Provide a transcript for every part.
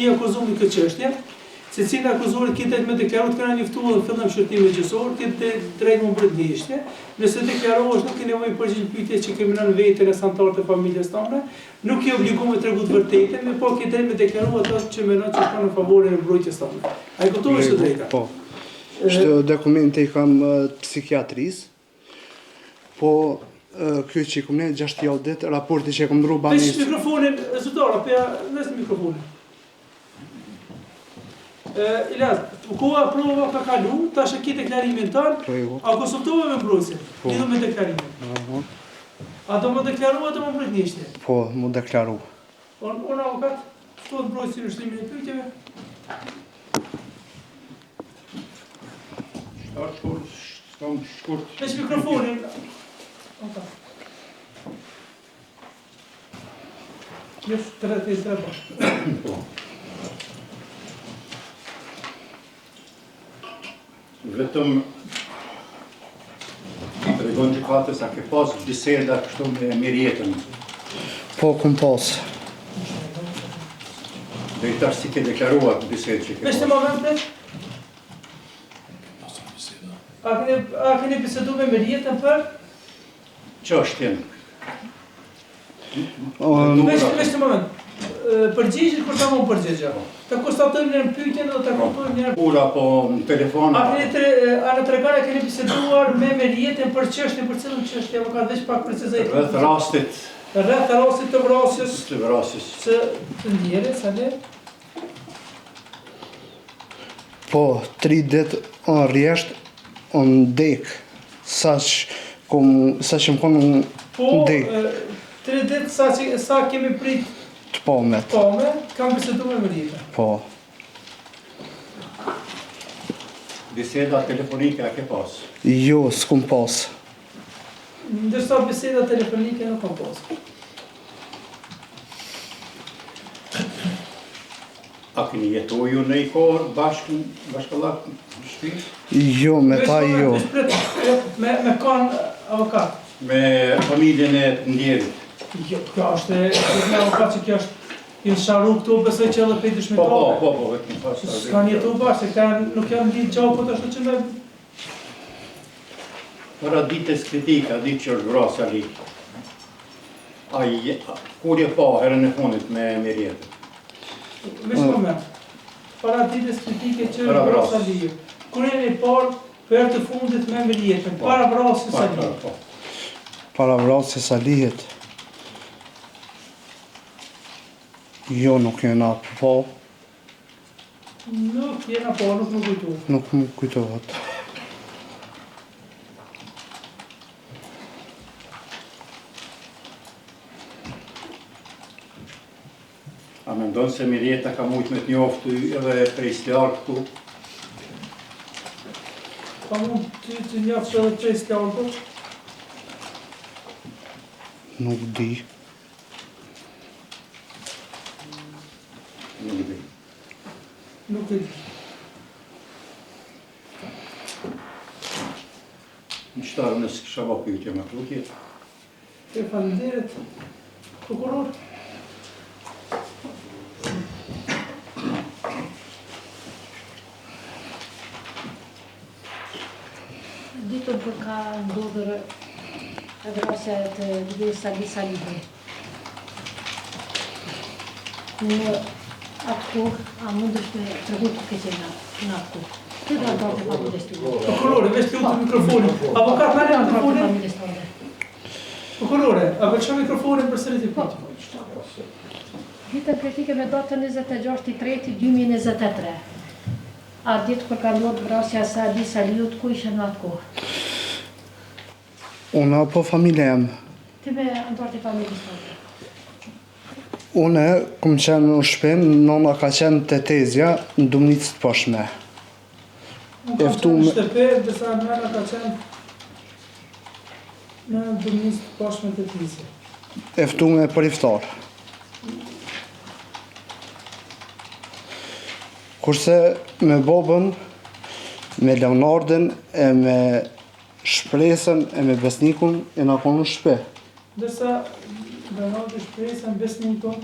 i akuzumi këtë çështje, se cilë akuzorit këtë drejt me deklaruar të kena njoftuar dhe fillim shërtimi gjësor, këtë drejt më mbretërishtje. Nëse deklarohesh nuk ke nevojë përgjigj pyetjes që kemi nën veten e santarët e familjes tonë, nuk je obliguar të tregu të vërtetën, por ke drejt me deklaruar ato që mendon që shkon në favorin e mbrojtjes tonë. Ai kupton së drejta. Po. Shtë dokumente i kam psikiatrisë, po kjo që i kom ne 6 javë ditë, raporti që i kom ndru banisë. Vesh mikrofonin, zotara, vesh mikrofonin. Ilaz, koha prova ka kalu, tash e ki deklarimin tënë, a konsultove me mbrojtësin, lidhur me deklarimin. A do më deklaru, a do më mbrojtënishtje? Po, më deklaru. Unë avokat, shtohet mbrojtësi në shtrimin e pyetjeve. Shkurt. Vesh mikrofonin. Jesh 33. Po. Vetëm tregon gjykatës a ke pas biseda kështu me Mirjetën. Po, kom pas. Dhe i tash si ke deklaruar bisedë që ke Vesh të pas. momentet. A keni bisedu me Mirjetën për? Çështjen. Vesh të moment. Përgjigjit kur ta mund përgjigja. Ta konstatojmë në pyetjen dhe ta kuptojmë në Ura po në telefon. A në tregare keni biseduar me Mirjetën për çështje, për cilën çështje, avokat veç pak precizoj. Rreth rastit. Rreth rastit të vrasjes. Të vrasjes. Së të ndjerit, sa le? Po, 3 ditë në rjesht, në dek, sa që më konë në dek. Po, 3 ditë sa kemi prit Të pomet. kam bisedu me Mirjetën. Po. Biseda telefonike a ke pas? Jo, s'kom pas. Ndërsa biseda telefonike nuk kam pas. A keni jetuar në i kohë bashkëllak në shtëpi? Jo, me ta jo. Me kanë avokat. Me familjen e të ndjerit. Jo, kjo është me avokat që kjo është në sharu këtu, besoj që edhe pej dëshmitare. Po, vetëm pas. S'kanë jetu bashkë, se nuk janë ditë gjau, po të ashtu që me... Para ditës kritika, ditë që është vrasë Ali. Kur je pa herën e fundit me Mirjetën? Vesh moment. Para ditës kritike që është vrasë Ali. Kur jeni parë për të fundit me Mirjetën, para vrasjes Ali. Para vrasjes Alijet. Jo, nuk jena po. Nuk jena po, nuk më kujtohet. Nuk më kujtohet. A mendon se Mirjeta ka mujt me të njoftu edhe prej slarë këtu? Ka mund të njoftë edhe prej slarë këtu? Nuk di. Nuk e di. Në qëtarë nësë kësha ba pyjtje më këtu tjetë. Të falenderit, prokuror. Ditën kur ka ndodhur vrasja të Dibes Salihe. Në atë kohë, a mundësh me tregu të keqena në atë kohë? Të do të të familjes tonë. Prokurore, veç të mikrofonin. Avokat në mikrofonin. Familjes tonë. Prokurore, a veç mikrofonin për sërit i pyetje. Ditën kritike me datën 26/3/2023. A ditë kur ka ndodhur vrasja e Sadi Saliut, ku ishe në atë kohë? Unë apo familje jem. Ti me antarët e familjes tonë. Une, kom qenë në shpen, nona ka qenë të tezja në Dumnicë të Pashme. Unë kam qenë në shtëpe, dërsa nëna ka qenë në Dumnicë të Pashme të Tizë. Eftume për iftar. Kurse me Bobën, me Leonardin, e me Shpresën, e me Besnikun, e na konë në shpe. Dërsa Leonardi Shpresën, Besnikun,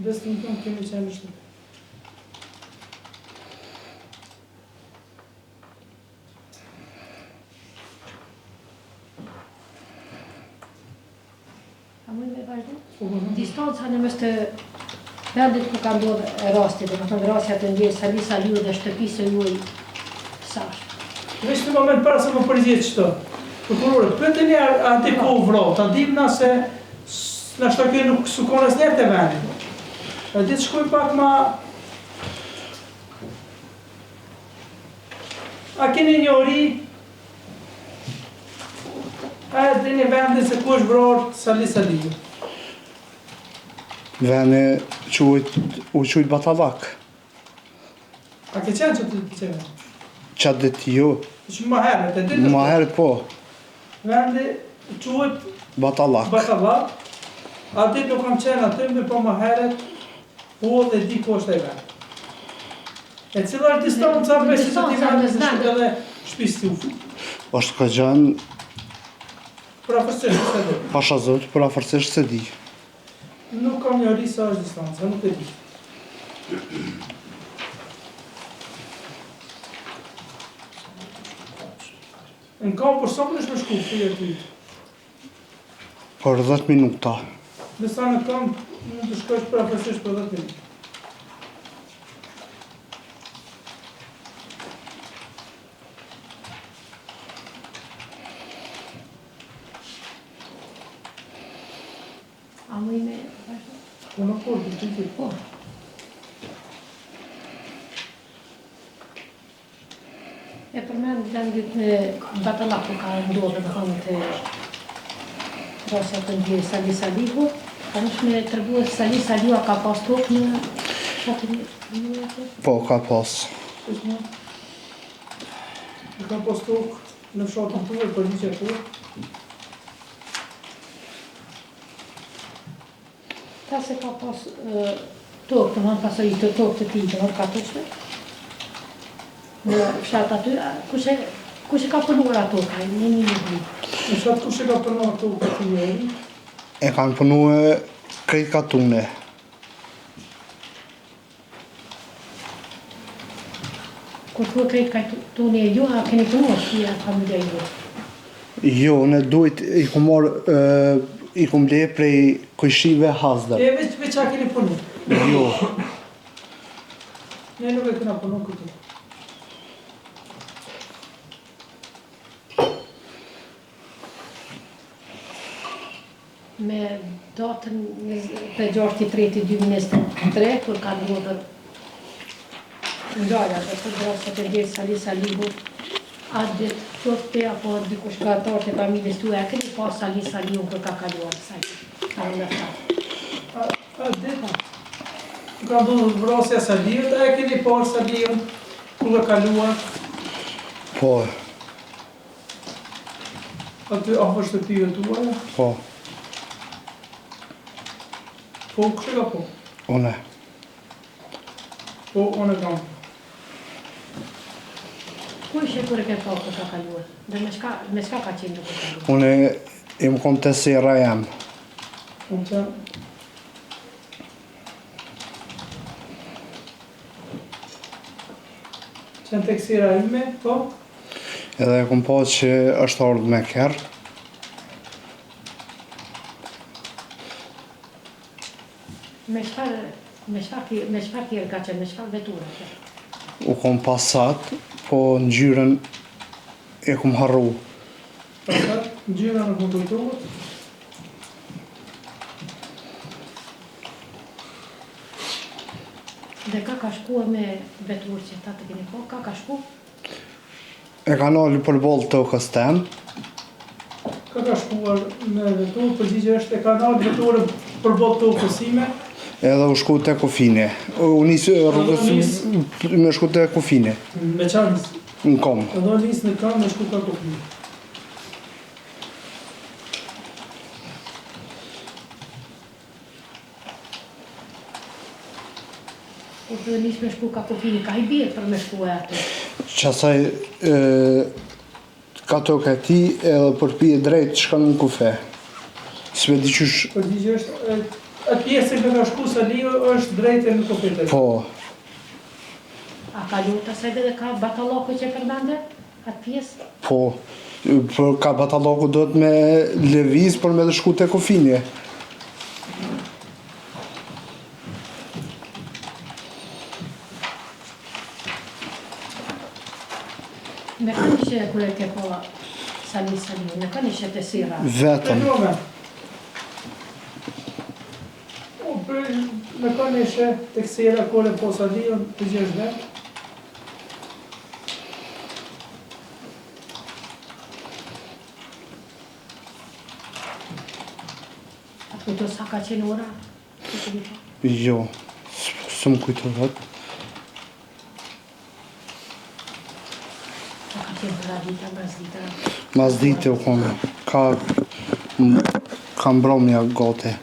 Besë në tonë kemi qenë në shtëpi. A mund me vazhdu? Distanca në mes të vendit ku ka ndodhur rasti, domethënë rastja të ndjes Sali Saliu dhe shtëpisë juaj sa është? Veç në moment para se më përgjigjet çto. Prokurore, pyeteni atë ku u vrau, ta dim na se na shta kjo nuk sukon asnjëherë te vendi. A ditë shkoj pak ma... A keni një ori? A e dini vendin se ku është vrarë Sali Saliu? Vendi u quajt Batallak. A ke qenë që të qenë? Qatë ditë jo, Që më herët, e ditë? ma herët po, Vendi quhet Batallak. Batallak. A ditë nuk kam qenë aty, me po më herët, po dhe di ku është e vend. E cila është distanca me si të ti vendit në shkët edhe shpisë të ufë? Është ka gjanë Pra fërsisht se di. pasha zot, për afërsisht se di. Nuk kam një ori sa është distanca, nuk e di. Në kam për sa për është me shku, të jetë ty. Për 10 minuta. Nësa në kam, mund të shkojsh për afërsisht për 10 minuta. A mund me vazhdu? Po në kur, të të të Po. E përmend vendit në Batallak ku ka ndodhur domethënë të rastja të ndjes Sali Saliu, ka me treguar Sali Saliu a ka pas tokë në shatin e atë? Po, ka pas. është një. Në kam pas tokë në fshatën tuaj, për një që tuaj. Ta se ka pas tokë, domethënë pasoj të tokë të tij, domethënë ka tokë. Në fshat aty, kush e ka punuar ato ka, në një një. Në fshat kush e ka përnuar tokë të të njëri? E kanë punu e krejt katune. Kur thua krejt ka tuni e ju, a keni punuar shpia familja ju? Jo, ne duhet i ku marë, i ku mle prej kujshive Hazdër. E veç a keni punu? Jo, Ne nuk e këna punu këtu. Me datën 6/3/2023, kur ka ndodhur ngjarja të drastë të ndjes Sali Saliu, atë ditë qofte apo dikush nga anëtarët e familjes tuaj, a keni pas Sali Saliu kur ka kaluar Sali? Ka në fat. A ditë? Ka ndodhur vrasja Saliut, a e keni parë Saliun kur ka kaluar po, aty afër shtëpive tuaja? po, Po, kështë ka po? une. Po, unë e kam. Ku ishe kur e ke pa kur ka kaluar? Dhe me shka ka qenë kur ka kaluar? Une i më kom të sera jam. Unë që... Qenë të kësira ime, po? Edhe kom po që është ardhë me kërë. Me çfarë tjerë ka qenë, me çfarë veture? U kom pasat, po në gjyren e kom harru. Pasat, në gjyra në kontriktuar. Dhe ka shkuar me veturë që ta të keni po, ka shku? E ka nalë për bolë tokës tem. Ka shkuar me veturë, përgjigje është e ka nalë veturë për botë të ukësime. Edhe u shku të kufine. U nisë rrugës me shku të kufine. Me qanë, Në kom. edhe nisë në kam me shku ka kufine. Kur të nisë me shku ka kufini, ka i bjetë për me shku e atë? Qasaj ka tokë e ti edhe për pije drejt shka në kufe. Sve di qysh Përgjigje është Atë pjesë që ka shku Saliu është drejtë në kopitës. Po, A ka lutë asaj dhe ka batalloku që përmende? Atë pjesë? po, për ka batalloku do të me lëviz për me të shku te kufinje. Me ka nishe kure ke po Saliu, me ka nishe të sira? Vetëm. Me kanë ishe të kësira kore po Saliu të gjesh vetë. Kujto sa ka qenë ora? Jo, së më kujtohet. Sa ka qenë ora dita, brasdita? Mas dite u konë, ka mbromja gote.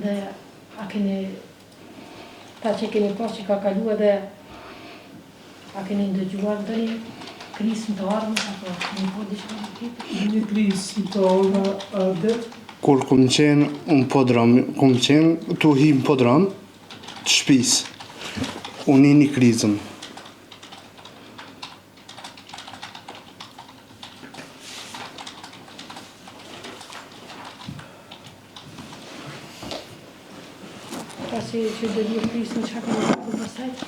Dhe a keni, ta që keni pas që ka kalu edhe, a keni ndëgjuar dhe një krisë të armës, apo një po dishka në tjetër? Një krisë të orma dhe Kur kum qenë unë podram, kum qenë tu hi në podram të shpis, unë një krizën. Pasi që dhe një krisë në që ka në të përsajt?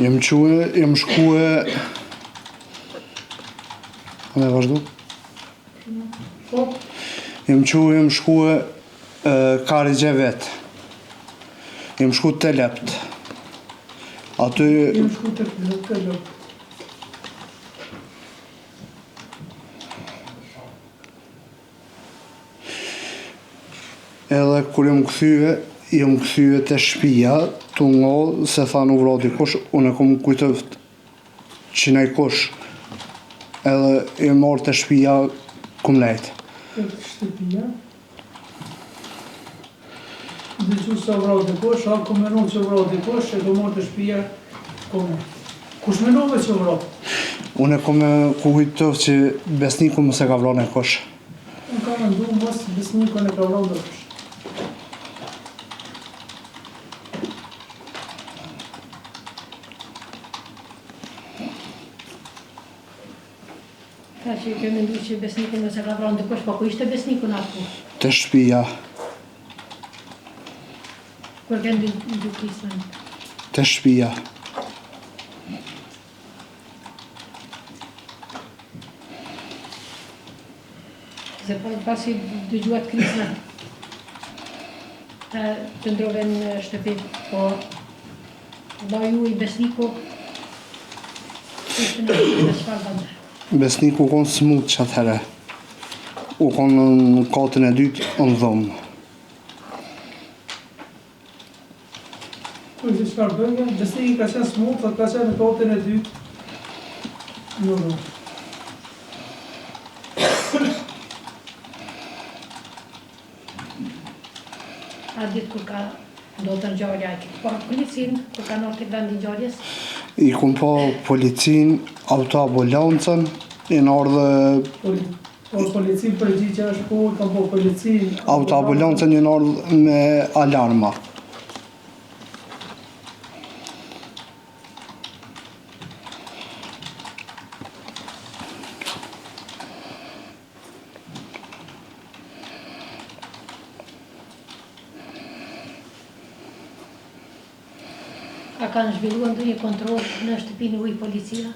Jem shkue... A me vazhdu? po, Jem shkue Karigje vetë. Jem shku të lept. Aty jem shku të lëpë. edhe kur jem këthyve të shpia, të ngollë, se tha në vrati kush, unë e kom kujtëft që nej kush, edhe e marrë të shpia kum lejtë. Shtëpia. Dhe që sa vrau të kosh, a ku menon që vrau të kosh, e do morë të shpia, kome. Kush menove që vrau? Unë e kom kujtëft që besniku më se ka vrau në kush. Unë ka mendu mos besnikon e ka vrau dhe kush. Ka që ke mendu që besnikun nëse ka vrau ndikush, po ku ishte besnikun atë? Të shpia, Kur ke ndu kisën? të shpia. Se pasi dëgjuat krisën, të ndrove në shtëpi, po vlau ju i besniku, ishte në çfarë bande? Besniku konë smut që atëhere. U konë në katën e dytë në dhomë. Kuj që qëfar bënge, besniki ka qenë smut, ka qenë në katën e dytë. Në dhomë. A ditë kur ka ndodhur ngjarja, e ke parë policin kur ka ndodhur vendi i ngjarjes? I kom pa policin, autoambulancën, i në ardhe Policin përgjigja është po, kam po policin. autoambulancën i në ardhe me alarma. A kanë zhvilluar ndonjë kontroll në shtëpinë e policia?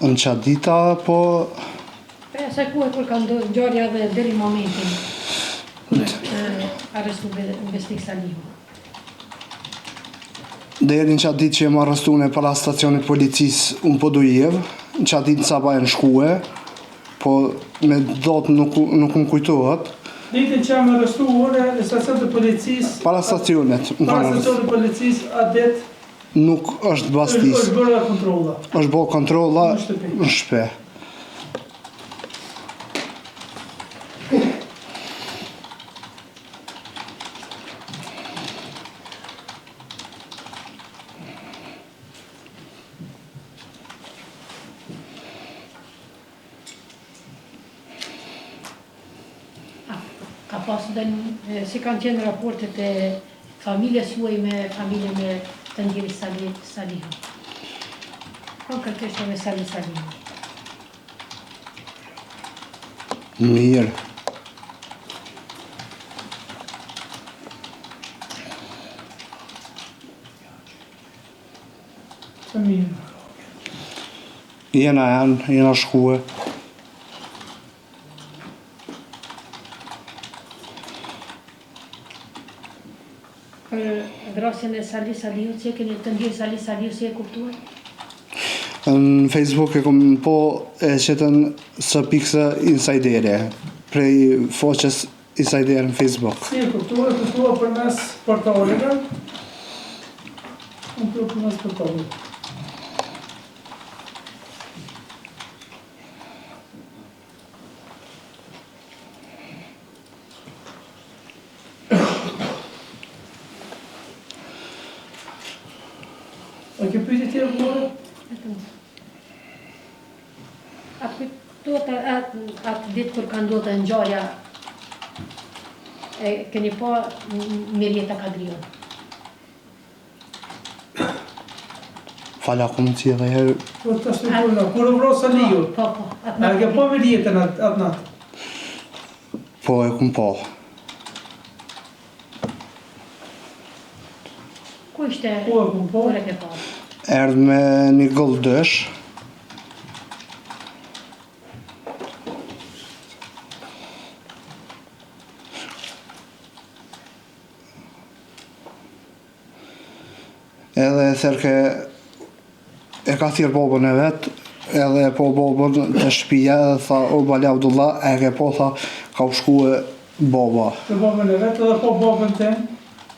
Në qatë dita, po E sa ku e kur ka ndodhur ngjarja dhe deri momentin kur arrestu besnik Salihu. deri në qatë ditë që jem arrestune para stacionit policisë unë po Dujevë, në qatë ditë në sabaj në shkue, po me dotë nuk më kujtohet, Ditën që jam arrestuar në stacion të policisë, para stacionet, para stacion të policisë, atë ditë nuk është bastis, është bërë kontrolla. është bërë kontrolla Në shtëpi. në shpe. pasur si kanë qenë raportet e familjes juaj me familjen e të ndjerit Salihu? Konkretisht me Sali Salihu. Mirë. Të mirë. Jena shkue. Për vrasjen e Sali Salihu, që keni të ndjerë Sali Salihu, si e kuptuar? Në Facebook e kom po e qëtën së pikse insajdere, prej foqes insajdere në Facebook. Si e kuptuar për mes portaleve? Unë për mes portaleve. A ke pyetje tjerë mëre? Atë ditë kur ka ndodhur ngjarja, e keni pa Mirjeta Kadrion? Fala, kom që edhe herë. Po të shpjegojna, kur u vras Salihu? Po. A ke pa Mirjetën atë natë? Po e kom po. Ku ishte? Po e kom po. Kur e ke pa? Erdhë me një gëllë dësh. Edhe therke e ka thirë bobën e vetë, edhe po bobën të shpija edhe tha, o Bali Abdullah, e ke po tha, ka u shkue boba. Të babën e vetë edhe po babën tem,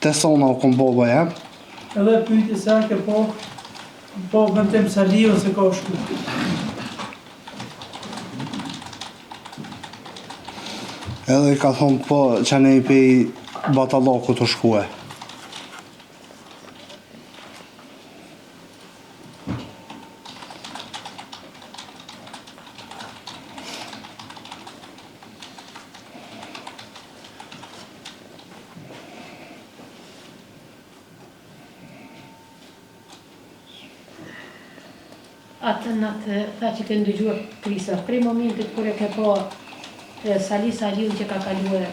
Te sona u kom boba jem. edhe pyjti se a ke po babën tem Salihu se ka shku. Edhe i ka thonë po që ne i pej Batallaku të shkue. Atë natë tha që ke ndëgjuar Krisa, prej momentit kur e ke pa Sali Salihu që ka kaluar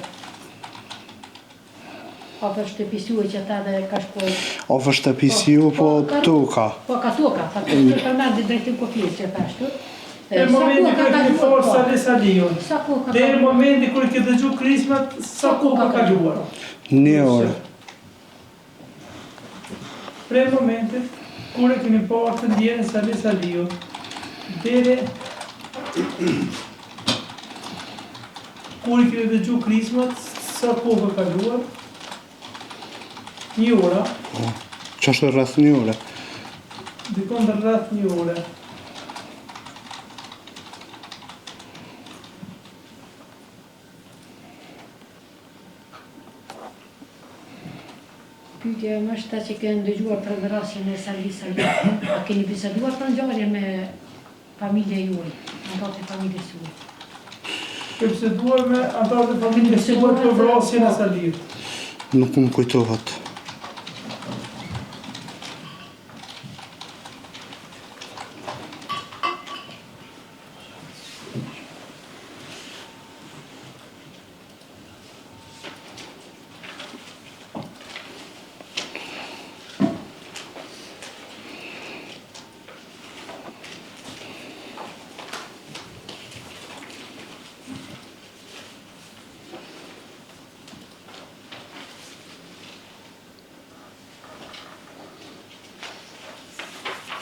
afër shtëpisë juaj që ata dhe ka shkuar. Ofër shtëpisë ju, po tuka. Po ka toka, tha që përmendi drejtim kufijës që thashtu. Dhe momenti kur ke forë Sali Salihu. Sa kohë ka Dhe kaluar? momenti kur ke dëgju krismat, sa kohë ka kaluar. Një orë. Prej momentit kur e keni parë të ndjerën Sali Salihu, deri kur e keni dëgju krismat, sa kohë ka kaluar? Një ora, Që është rreth një orë. dikon të rreth një ore. Pyetja më është ta që keni ndëgjuar për vrasjen e Sali Salihu. A keni biseduar për ngjarje me familjen juaj, anëtarët e familjes juaj? Ke biseduar me anëtarët e familjes tuaj për vrasjen e Salihut. Nuk më kujtohet.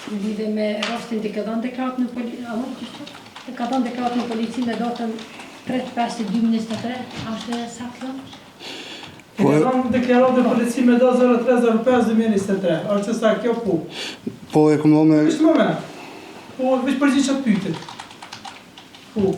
Në lidhje me rastin të ka dhënë deklarat në polici, ka dhënë deklarat në polici me datën 3/5/2023, a është saktë? Po e kam deklaratë e polici me do 03/05/2023, është se sa kjo po. Po e kom me... Është moment. Po veç përgjigj çat pyetjet. Po.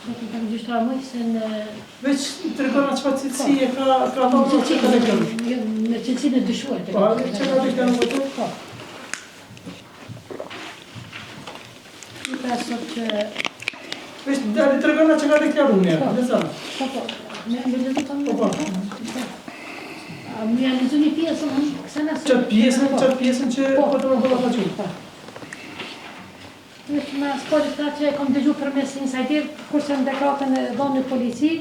Do të kam gjyqtara më se në... Veç të regona që pa cilësi e ka dhënë që ka deklaruar. Në cilësinë e dyshuar. Po, që ka deklaruar të? Po. Pra sot që... Veç të regona që ka deklaruar njerë, në zanë. Po. Me lezu të më... Po. Më janë lezu një pjesën, kësana se... Qatë pjesën që po të më bëlla ka qurë. Në sporit ta që e kom dëgju për mes insajder, kurse në dekratën e dhonë në polici.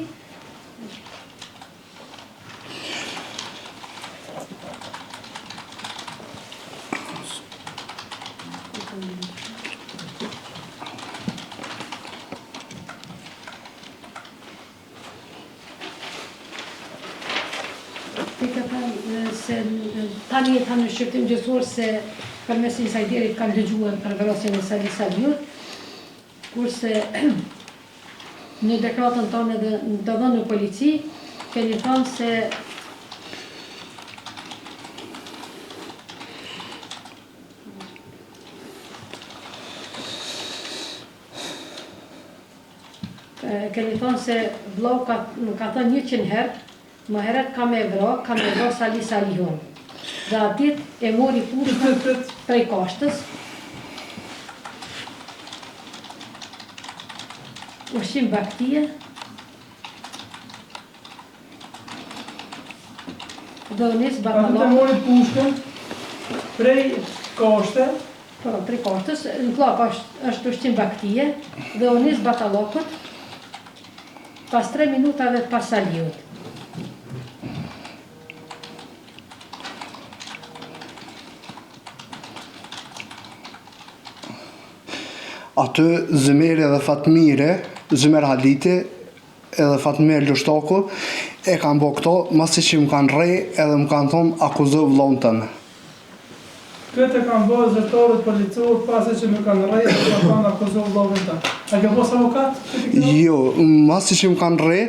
Se tani e thanë në shqiptim gjësor se për mes insajderit kanë dëgjuar për vrasjen e Sali Saliut, kurse në dekratën tonë dhe në dhënë në polici, keni thënë se vllau ka thënë 100 herë, më heret ka me vro Sali Salihun. Dhe atit e mori pushën prej kashtës, ushqim baktije, dhe unis batalon. Atit e mori pushën prej kashte, prej kashtës, në klap është ushqim baktije, dhe unis batalokët pas 3 minutave pas Saliut. Aty Zëmeri edhe Fatmire, Zëmer Haliti edhe Fatmire Lushtako e kanë bo këto, masi që më kanë rej edhe më kanë thonë akuzë vllahun tënë. Këtë e kanë bërë zërtarët policor pasi që më kanë rej edhe më kanë akuzë vllahun tënë. A ke bos avokat? Jo, masi që më kanë rej,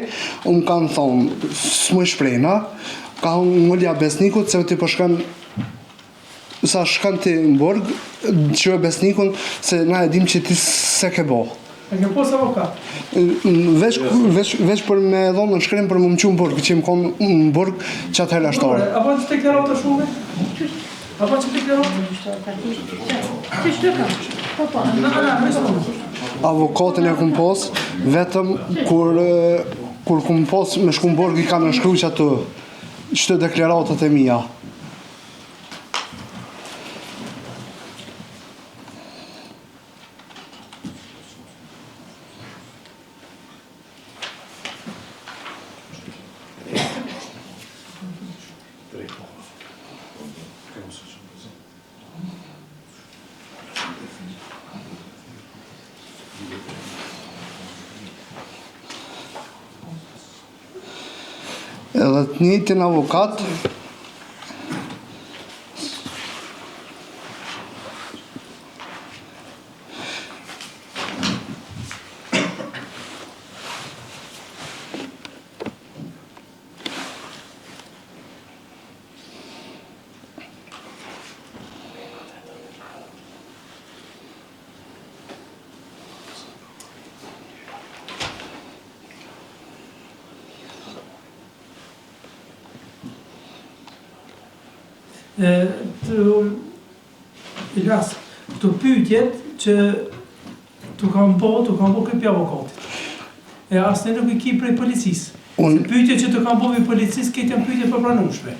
më kanë thonë, s'më shprejna, ka ngulja besnikut se ti përshkan sa shkan ti në burg, që e besnikun se na e dim që ti se ke bo. A ke pos avokat? Veç për me dhonë në shkrim për më që në burg, që më konë në burg që atë herë ashtore. Apo që të deklarat të shume? Apo që të deklarat? Që shtë kam? Po. Avokatën e kumë pos, vetëm kur kumë pos me shku në burg i kam në shkru që atë që deklaratët e mija. Edhe të njëjtin avokat Ilas, të pyetjet që të kam po këpi avokatit. E asë nuk i ki prej policisë. Pyetjet që të kam po për policisë, këtë janë pyetjet për pranueshme.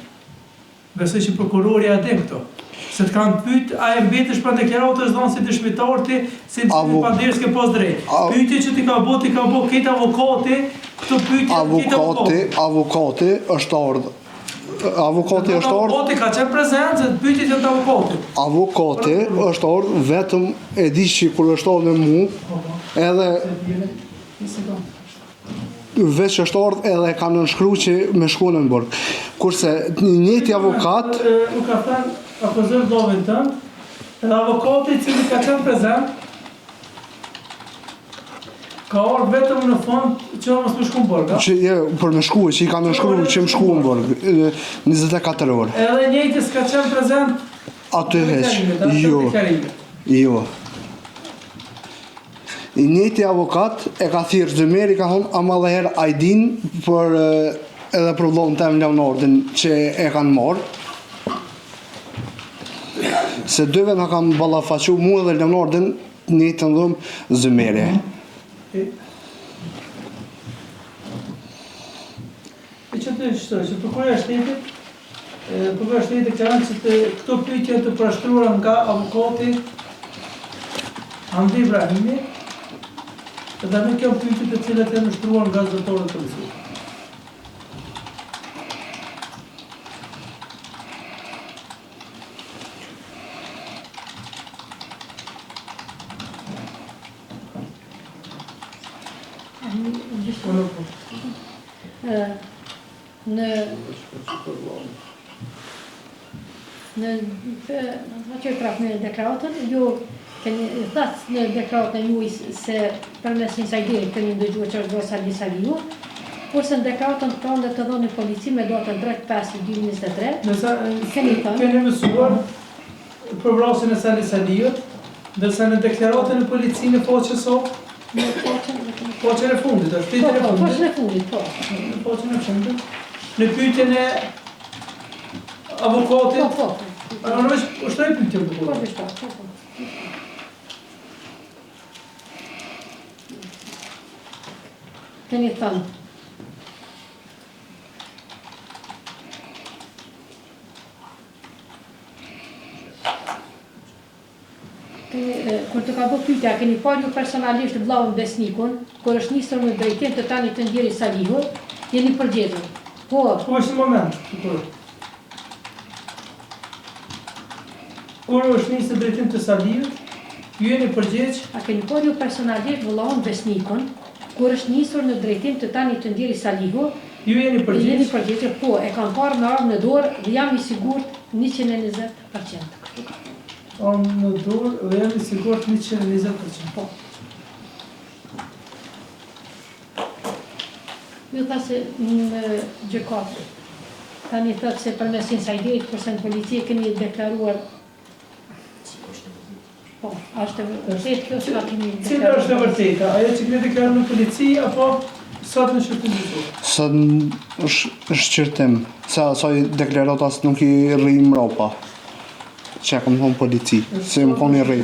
Besoj që prokurori a den këto. Se të kanë pyet, a e mbetesh për deklaratës dhënë si dëshmitar ti, si panderës ke pas drejt. Pyetjet që ti ka bo këtë avokati, këto pyetjet këtë avokati. Avokati është ardhë. Avokati është ardhë. Avokati ka qenë prezent, se të pyetjet janë të avokatit. Avokati është ardhë, vetëm e di që kur është ardhë me mu, edhe veç është ardhë edhe ka nënshkru që me shku në burg. Kurse njëti avokat... Nuk ka thënë akuzën vllavin tënd, edhe avokati i cili ka qenë prezent, ka ardhur vetëm në fund që mos më shku në burg. Që për me shku, që i ka nënshkru që më shku në burg, 24 orë. Edhe njëjti s'ka qenë prezent aty heq. Jo. I njëjti avokat e ka thirrë Zymeri, ka thonë ama dhe herë a i din për edhe për vllon tem Leonardin që e kanë marrë. Se dyve na kanë ballafaqu mua dhe Leonardin një të ndhëm Zymeri. E që të shtoj, që Prokuroria e Shtetit kanë që këto pyetje të përshkruara nga avokati Andri Ibrahimi, dhe me kjo pyetje të cilat janë shtruar nga zotëtorët e policisë. Që prap në deklaratën, ju keni thënë në deklaratën juaj se përmes një sajderi keni ndëgjuar që është bërë Sali Saliu, kurse në deklaratën tonë të dhënë polici me datën 3/5/2023, keni mësuar për vrasjen e Sali Saliut, ndërsa në deklaratën e policisë në faqen sot, faqen e fundit, është faqen e fundit, faqen e fundit, në pyetjen e avokatit, në është pyetje avokatit. Keni thënë. Kur të ka bërë pyetja, keni parë ju personalisht vllaun Besnikun, kur është nisur në drejtim të tani të ndjeri Salihu, jeni përgjigjur. Po. Po është në moment. Kur është nisur në drejtim të Salihut, ju jeni përgjigj. A keni parë ju personalisht vllaun Besnikun, kur është nisur në drejtim të tani të ndjeri Salihu, ju jeni përgjigj. Jeni përgjigjur, po, e kam parë me armë në dorë dhe jam i sigurt 120%. Armë në dorë dhe jam i sigurt 120%. Po. Ju tha se në gjykat, tani thëtë se përmes insajderit, kurse në policie keni deklaruar. Po, është e vërtet, kjo s'ka keni deklaruar. Cila është e vërteta? Ajo që keni deklaruar në polici, apo sot në shqyrtim gjyqësor? Sot është shqyrtim, se asaj deklaratas nuk i rri mrapa, që e kam thonë polici, se më konë i rri.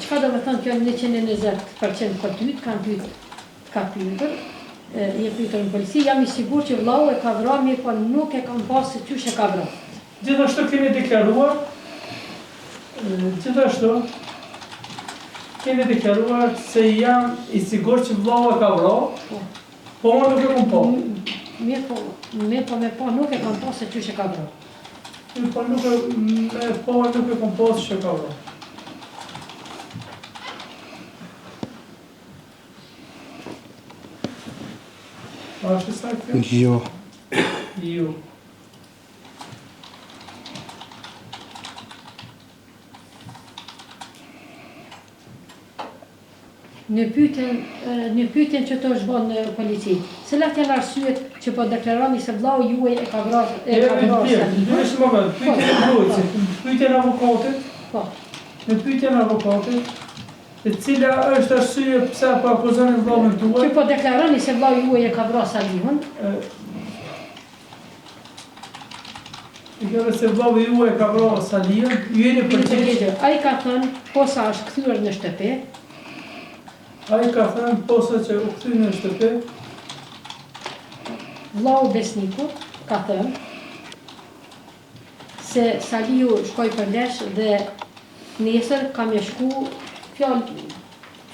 Qka do me thënë kjo 120% për tyt, ka pyetur, je pyetur në polici, jam i sigur që vllau e ka vrarë, mirë po nuk e kam pasë se qysh e ka vrarë. Gjithashtu keni deklaruar, se jam i sigur që vllau e ka vrarë, po më nuk e kam pasë. Mirë po me po nuk e kam pasë se qysh e ka vrarë. Mirë po nuk e kam pasë që e ka vrarë. A është e saktë? Jo. Jo. Në pyetjen që të është bën në polici, cilat janë arsyet që po deklaroni se vllau juaj e ka vrarë Salihun? Është moment, pyetjen e mbrojtësit, pyetjen e avokatit. Po. Në pyetjen e avokatit, e cila është arsye pse po akuzoni vllaun tuaj? Që po deklaroni se vllau juaj e ka vrarë Salihun? Kjo se vllau juaj e ka vrarë Salihun, ju jeni përgjigjur. Ai ka thënë posa është kthyer në shtëpi. Ai ka thënë posa që u kthye në shtëpi. Vllau Besniku ka thënë se Salihu shkoi për lesh dhe nesër kam e shku fjallë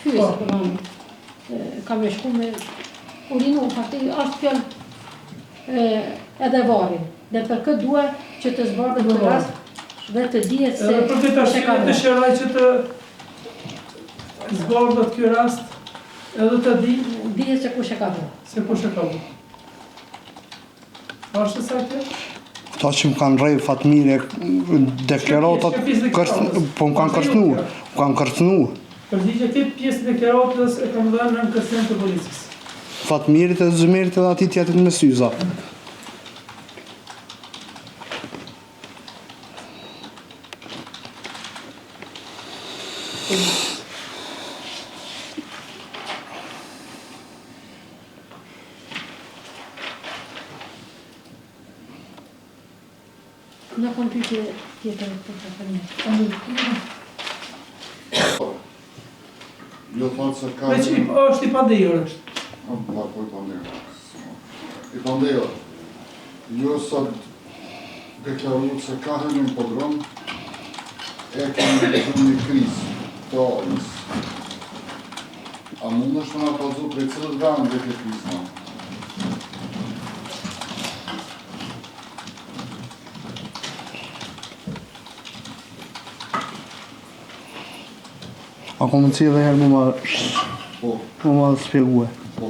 fyesë, kam e shku me urinu, fakti është fjallë edhe varin. Dhe për këtë dua që të zbardhet të rast dhe të dihet se edhe për këtë arsye dëshiroj që të zbardhet ky rast edhe të dihet se kush e ka bërë. Se kush e ka bërë. A është saktë? Ta që më kanë rejë Fatmire, deklaratat, po më kanë kërcënu. Përgjigje këtë pjesë deklaratës e kam dhënë në kërcënim të policisë. Fatmirit e Zëmerit edhe ati tjetët me syza. Në kom pyetje tjetër për të përmjet. Jo thonë se ka... Veç është i pandejër është. Po i pandejër. I pandejër. Jo sot deklaruar se ka hënë në podrom, e kemi në një krizë të orës. A mund është në apazu prej cilët vend dhe këtë krizë në? A ko më cilë dhe herë më Po. më spjegue. Po.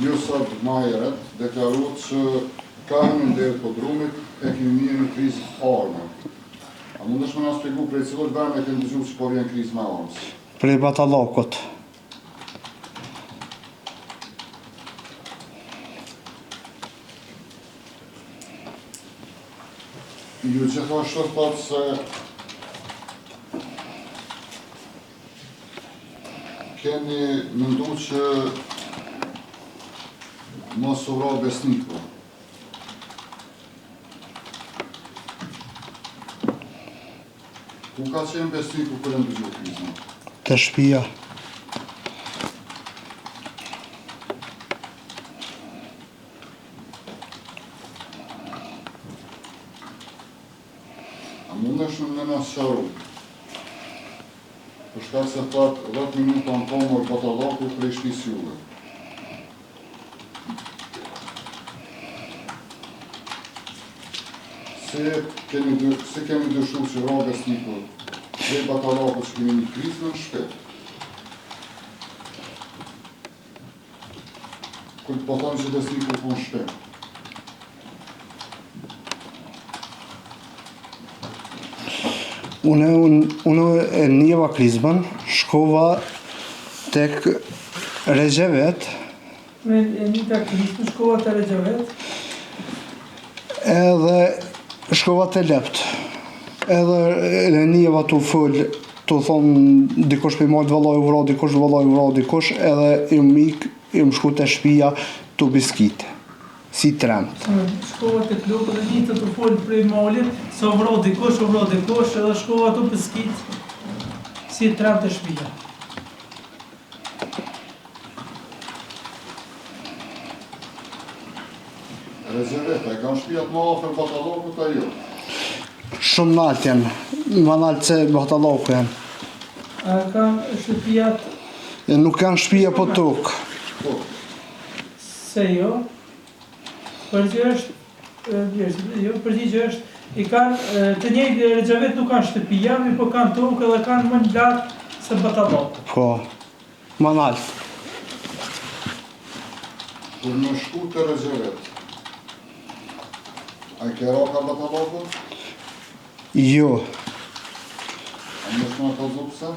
Jo sot ma heret, deklaruar që ka hënë në derë podrumit, e kemi mirë në krizë arme. A mund është me nga spjegu prej cilët vend e kemi dëgju që po vjen krizë me armës? Prej Batalakot. Ju gjithashtu thotë se keni mëndu që mos u vra besniku. Ku ka qenë besniku kërë ndëgju krizën? Të shtëpia. A mundesh në në sharu? Për shkak se thot 10 minuta në komor Batallaku prej shtisë juve. Se kemi dëshu që vra besniku prej Batallaku që kemi një krizë në shtet. Kërë po thonë që besniku po në shtet. Unë e njeva krizmën, shkova tek Regjevet, Me një të krizmë, shkova të Regjevet, edhe shkova të Lept. Edhe e njeva të full, të thonë dikosh për i majtë vëllaj u vra, dikosh, edhe i më shku të shpia të biskite, si tremt. shkova të klubë dhe një të folë prej malit, se u vra dikosh, edhe shkova të biskit, si tremt të shpia. Rezerveta, e kanë shpijat më afer Batallaku të jo. Shumë nalt janë, më nalt se Batallaku janë. A kanë shtëpijat E nuk kanë shtëpia po tokë. Po, se jo. Përgjigje është, i kanë të njëjtë Regjevet nuk kanë shtëpia, mi po kanë tokë edhe kanë më lartë se Batallaku. Po, më nalt. kur në shku të Rezervet, a i kera ka Batallaku? Jo, A më shma të zupse?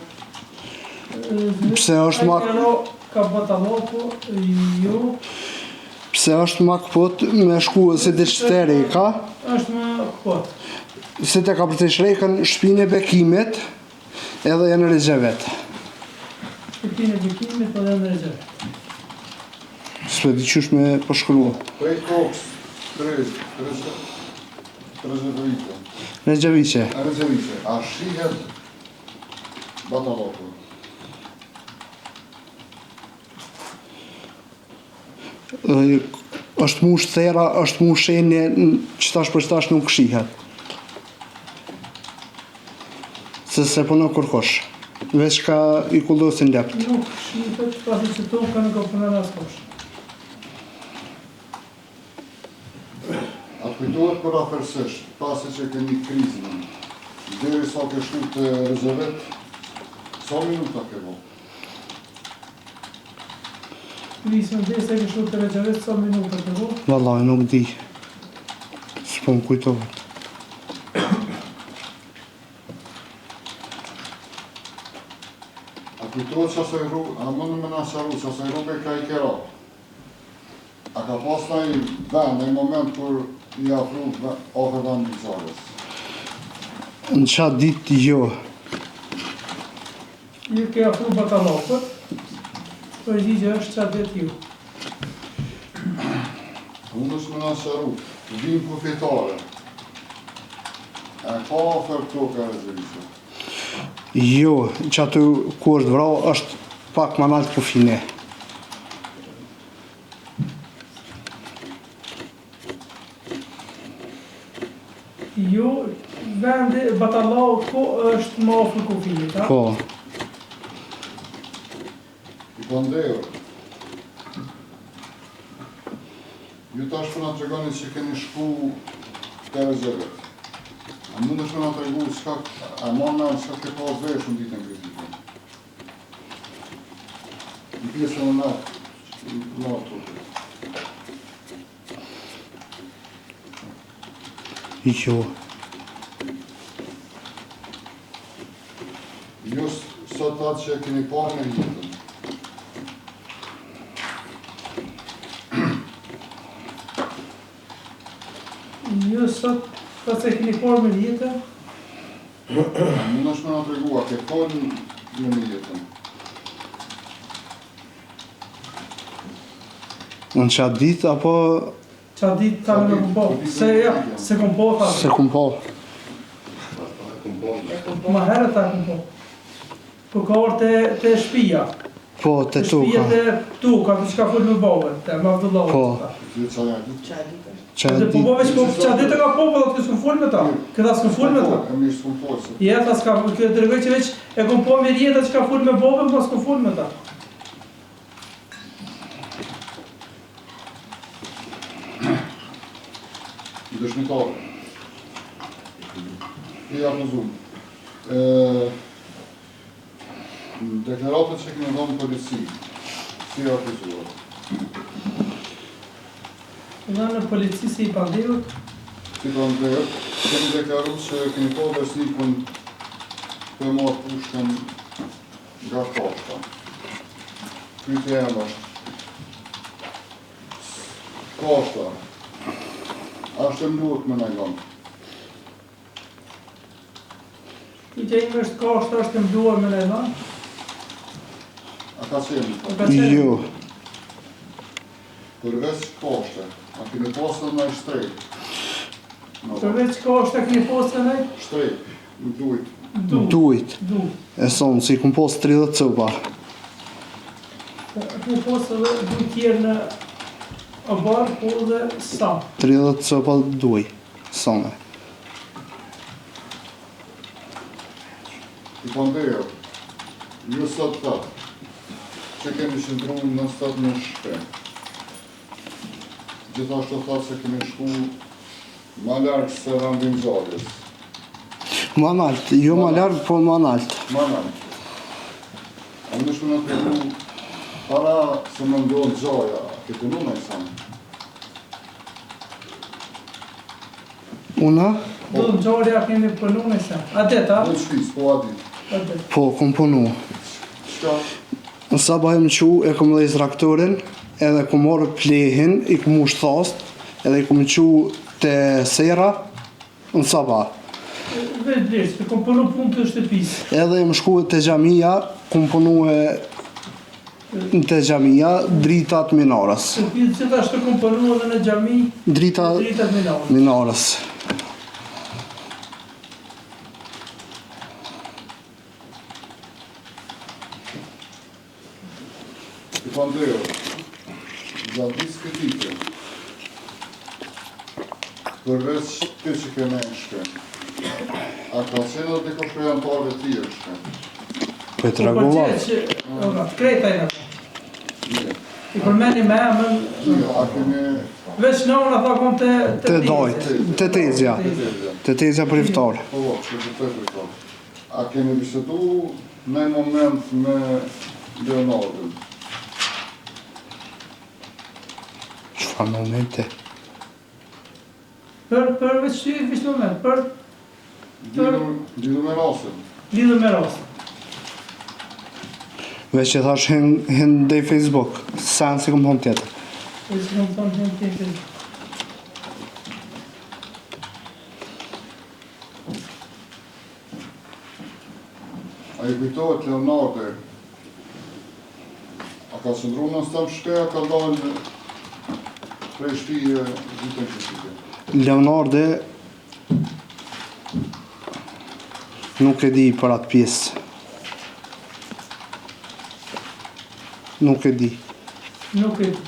pse është ma... Ka Batallaku, jo, Pse është ma këpot me shku se të qëtëri ka, është më këpot. se të ka për të shrejkën shpinë e bekimit edhe janë Regjevet. Shpëtinë e bekimit, po dhe në Regjevet. S'pe di qysh me përshkrua. Prej kokës, Rezervite. Regjevice. Rezervite, a shihet Batallaku? është mu thera, është mu shenje, qëtash për qëtash nuk shihet. Se po në kërkosh. Veç ka i kullosin lept. Nuk shihet, pasi që tonë ka nuk ka përna raskosh. A kujtohet për afërsisht, pasi që keni krizën, deri sa ke shku të Rezervet, sa minuta ke bo? Prisën dhe se kështu të Regjevet, sa minuta të vo? Vallaj, nuk di. Po më kujtohet. A kujtohet që asaj rrugë, a mëndë me nga sharu që asaj rrugë e ka i kera. A ka pas në i vend, në i moment kur i afru ofër vend në Gjarës. Në qatë ditë jo. Ju ke afru batalapët, përgjigje është qatë ditë ju. Unë është me nga sharu, vinë kufitare. E ka ofër këto ka rezervisë. Jo, që aty ku është vrau është pak më naltë kufine. Ju, vendi Batallau ko është më afër kufinit, a? Po, I bandejër. Ju tash për nga të regoni që keni shku të rezervet. A mund është me nga të regu qka, a marna qka ke pas vesh në ditën kritikën. Në pjesën e nga të jo. Jo sot atë që e keni parë në jetën. Ju sot, pas e keni parë me jetën, Mund është me nga të regu, a ke parë në jetën. Në qatë ditë apo qatë ditë ta me në po. Se ja, se kom po, se ta. kum po. Ma herë ta kom po. Po ka orë të shpia. Po, të Shpia tuka. të tuka, të qka full me bove, të me Abdullahu. Po. Dhe qa janë. Qatë Dhe po ditë. bove që po qatë ditë ka po, po të s'kom full me ta. Këta s'kom full me ta. E mirë s'kom po, se Jeta s'ka, këtë të regoj që veç e kom po me rjeta që ka full me bove, po s'kom full me ta. i dëshmitare. I akuzuar. Deklaratët që kemi dhënë polici, si akuzuar. Dhe në polici si i pandehut, Si bandejët, kemi deklaru që kemi po besnikun për marrë pushkën nga kashta. Pyetja jam është, kashta, është e mduhet me në gëmë. i që ime është kashta është të mduar me në edhan, A ka qenë? o ka qenë. Jo. Përveç kashte, a kemi pasën në shtrejt. Përveç kashta keni postë në Shtrejt, nuk duhet. Duit. Du. E sonë, si kum pos 30 copa. Keni postë edhe du tjerë në abar, po dhe sa. 30 copa duj. Sonë. I pandejër, ju sot thatë, që kemi qëndru në stat në shpe. Gjithashtu thatë se kemi shku ma larkë se randin gjarës. Ma nalt, jo ma largë, po ma nalt. Ma larkë. A më nëshme në të regu, para se më ndonë gjaja, ke punu me i sanë. Una? Do në gjarja keni përnu me se. Adet, a? Në shpis, po ati. Adet. Po, kum punu. Shka? Në sabah e më qu, e kom lejz traktorin, edhe kom morë plehin, i kom ush thast, edhe i kom qu të sera, në sabah. Veç blesh, të kom përnu punë të shtëpis. Edhe më shku të gjamia, kom punu e në të gjamia, dritat minarës. Shtëpis që ta shtë kom përnu edhe në gjami, Dritat dritat me navë. minarës. I pandejër, gjatë disë këtike, përveç të që keme në shpe, a ka qenë dhe të koshme janë parve tjerë shpe. Po e të regullat. Krejta i në ta. Mirë. I përmeni me emën, Mirë, a kemi veç në unë ata kom të Të dojt, të tezja. Të tezja për iftar. Po, që të të të. A kemi bisedu në një moment me Leonardin? Çfarë momente? Për veç moment, për Lidhur me rastin. lidhur me rastin. Veç që thash hin ndaj Facebook, sen si kom thonë tjetër. E si kom thonë hin tjetër. A i kujtohet Leonardo, a ka qëndru në stëm shte, a ka dalë prej shtije ditën kritike? Leonardo nuk e di për atë pjesë. Nuk e di. Nuk e di.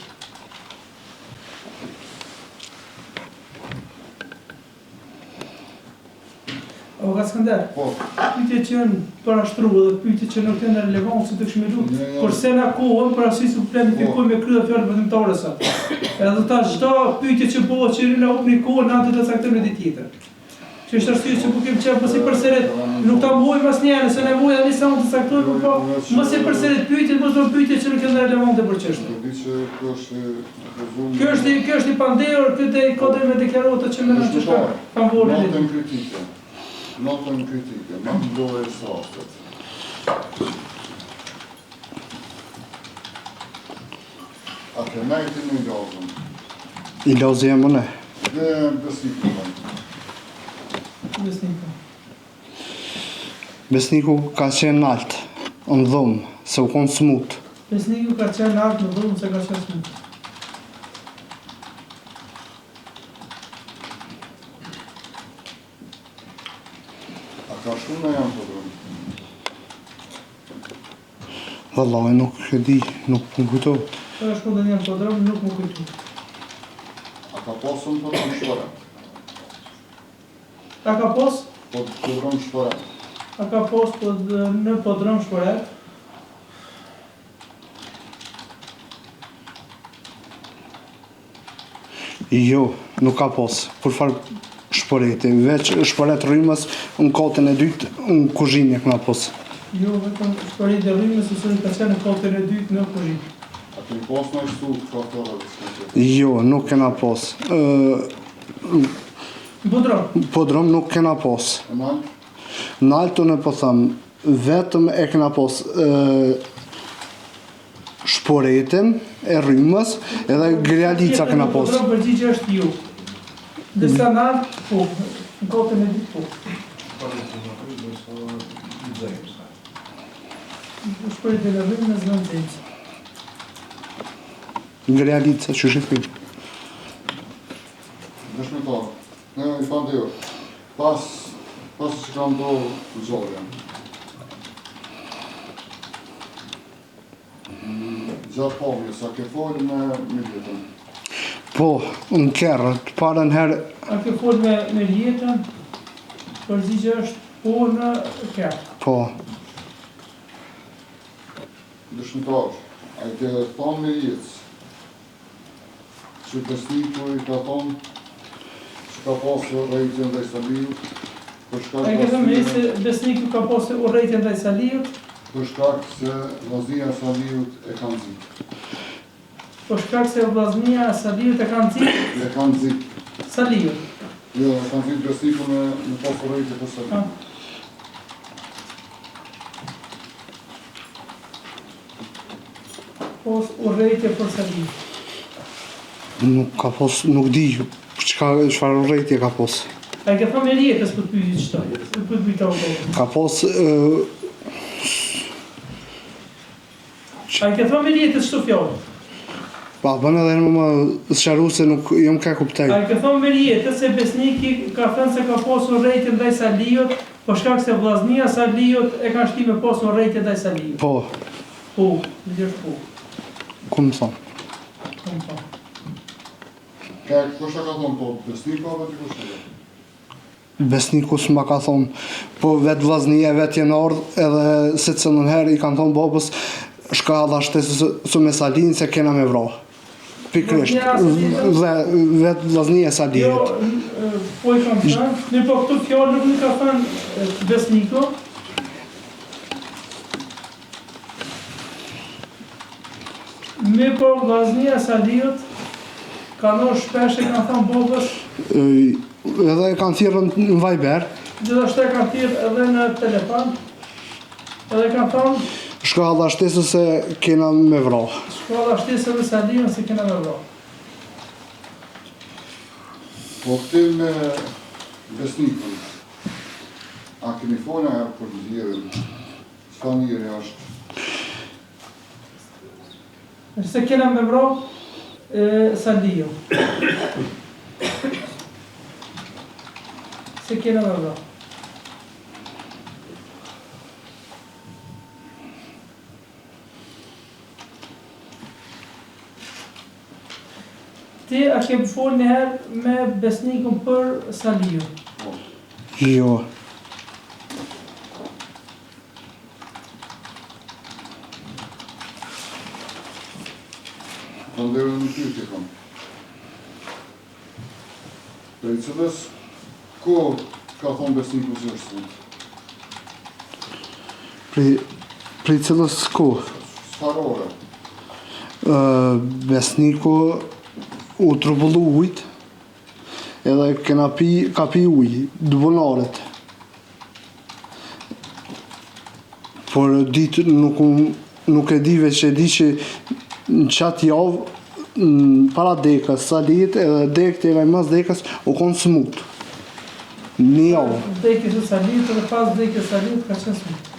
O ka Skënder, Po, pyetje që janë parashtru dhe pyetje që nuk janë relevancë të këshmiru, kurse na kohën për arsye se planifikojmë me krye fjalë vëdimtare sa. Edhe ta çdo pyetje që bëhet që na hupni kohën natë të caktojmë në ditë tjetër. Që është arsye që po kem çfarë pasi përsërit nuk ta mbojmë asnjëherë, nëse nevoja tani sa mund të caktojmë, po mos e përsërit pyetjet, mos do pyetje që nuk janë relevante për çështjen. di që kjo është rezumë... Kjo është i pandehur, këtë kodër me deklarotë që më në të shkak pavorë. Notën kritike, më ndojë sastet. A ke najti në lozën, I lozi e më ne. dhe besnikën. Besniku. Besniku ka qenë nalt, në dhumë, se u konë smut. Besniku ka qenë lartë në dhumë se ka qenë smut. A ka shumë në janë të drëmë? Vallaj, nuk e di, nuk më kujtohet. Ka shku dhe njërë podrëm, nuk më kujtu. A ka posën të drëmë shtore? A ka pos? Po të drëmë shtore? A ka pos në podrëm shporet? Jo, nuk ka pos, për farë shporeti, veç shporet rrymës në kotën e dytë, në kuzhinë e këna pos. Jo, vetëm shporet e rrimës, se sërë ka qenë në kotën e dytë në kuzhinë. A ke posë në ishtu faktore dhe s'ke? Jo, nuk kena pos. Podrom nuk kena pos. E nalë? Në altën e po thëmë, vetëm e kena pos shporetin e rrymës edhe grjalica kena pos. Podrëm përgjigje është ju. Dësa në altë, po, në kotën e dytë, po. Shporet e rrimës në nëzënës. Grjalica, që shifim. Dëshmitar, ne i pandehur, pas që ka ndohë zorja, gjatë pamje, sa ke folë me miljetën? Po, në kerë, të parën herë, A ke folë me rjetën, përgjigje është po në kërë. po, Dëshmitar, a i ke thonë me jetës, që besniku i ka thonë që ka pasë rejtjen dhe i Saliut, për shkak A ke thëmë se besniku ka posë urrejtjen ndaj Saliut, për shkak se vllaznia e Saliut e kanë zikë. për shkak se vllaznia e Saliut e kanë zikë E kanë zikë. Saliut. Jo, e kanë zikë besniku në pasë rejtje për Saliut. Posë urrejtje për Saliut. nuk ka pos, nuk di çfarë urrejtje ka pos. A ke thëmë me rjetës për të pyjit qëtoj, për të pyjit autorit. Ka pos, A ke thëmë me rjetës qëto fjallë? pa, bën edhe në më sqaru se nuk jam ka kuptaj. A ke thëmë me rjetës se besniki ka thënë se ka posë urrejtje ndaj Saliut, për shkak se vllaznia e Saliut e ka shti me posë urrejtje ndaj Saliut. Po, Po, në gjë po. ku më thonë. Kom po. Kush e ka thonë po, besniku apo ti kush e ka? Besniku s'ma ka thonë, po vetë vllaznia vetë jenë ardhë edhe se të cëllën herë i kanë thonë babës, shka dha shtesë me Salin se kena me vra. Pikrisht, vetë vllaznia e Salinit. Jo, po i kam thënë, në po këtu fjallë nuk ka thënë besniku. Me po vllaznia e Saliut, ka nërë shpesh e kanë thënë babës, edhe e kanë thirrën në Viber. Gjithashtu e kanë thirrë edhe në telefon. Edhe kanë thonë Shkalla shtesës se kena me vra. shkolla shtesë dhe Saliun se kena me vra. Po këtil me besnikën, a keni fona herë për nxjerrjen? Çfarë njëri është? Se kena me vra Saliun. Se kena me vra. Ti a ke folë njëherë me besnikun për Saliun? Jo. Ndërën në pyetje kam. Prej cilës kohë ka thonë besniku se është sund? Prej cilës kohë? Çfarë ore? Besniku u trubullu ujt, edhe ka pi uj, duvonaret. Por ditë nuk e di, veç e di që në qatë javë, para dekës, salit edhe dekët e mas dekës u konë smut. Një javë. Dekës e Salit edhe pas dekës Salit ka qenë smut.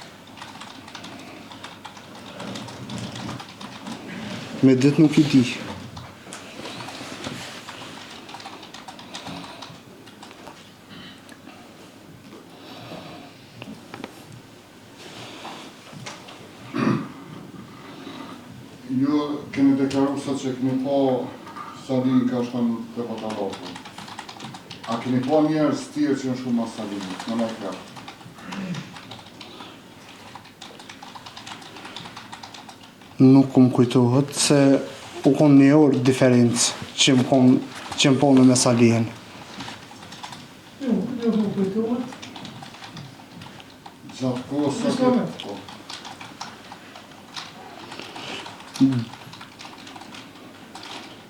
Me ditë nuk I di. Ju keni deklaruar sa që keni pa Salin ka shkon te patalloko. A keni pa njerëz tjerë që janë shkuar mas Salinit? Në më krah. Nuk më kujtohet se u konë një orë diferencë që më konë me Salin. Nuk më kujtohet. Gjatë kohës sa Në moment. po.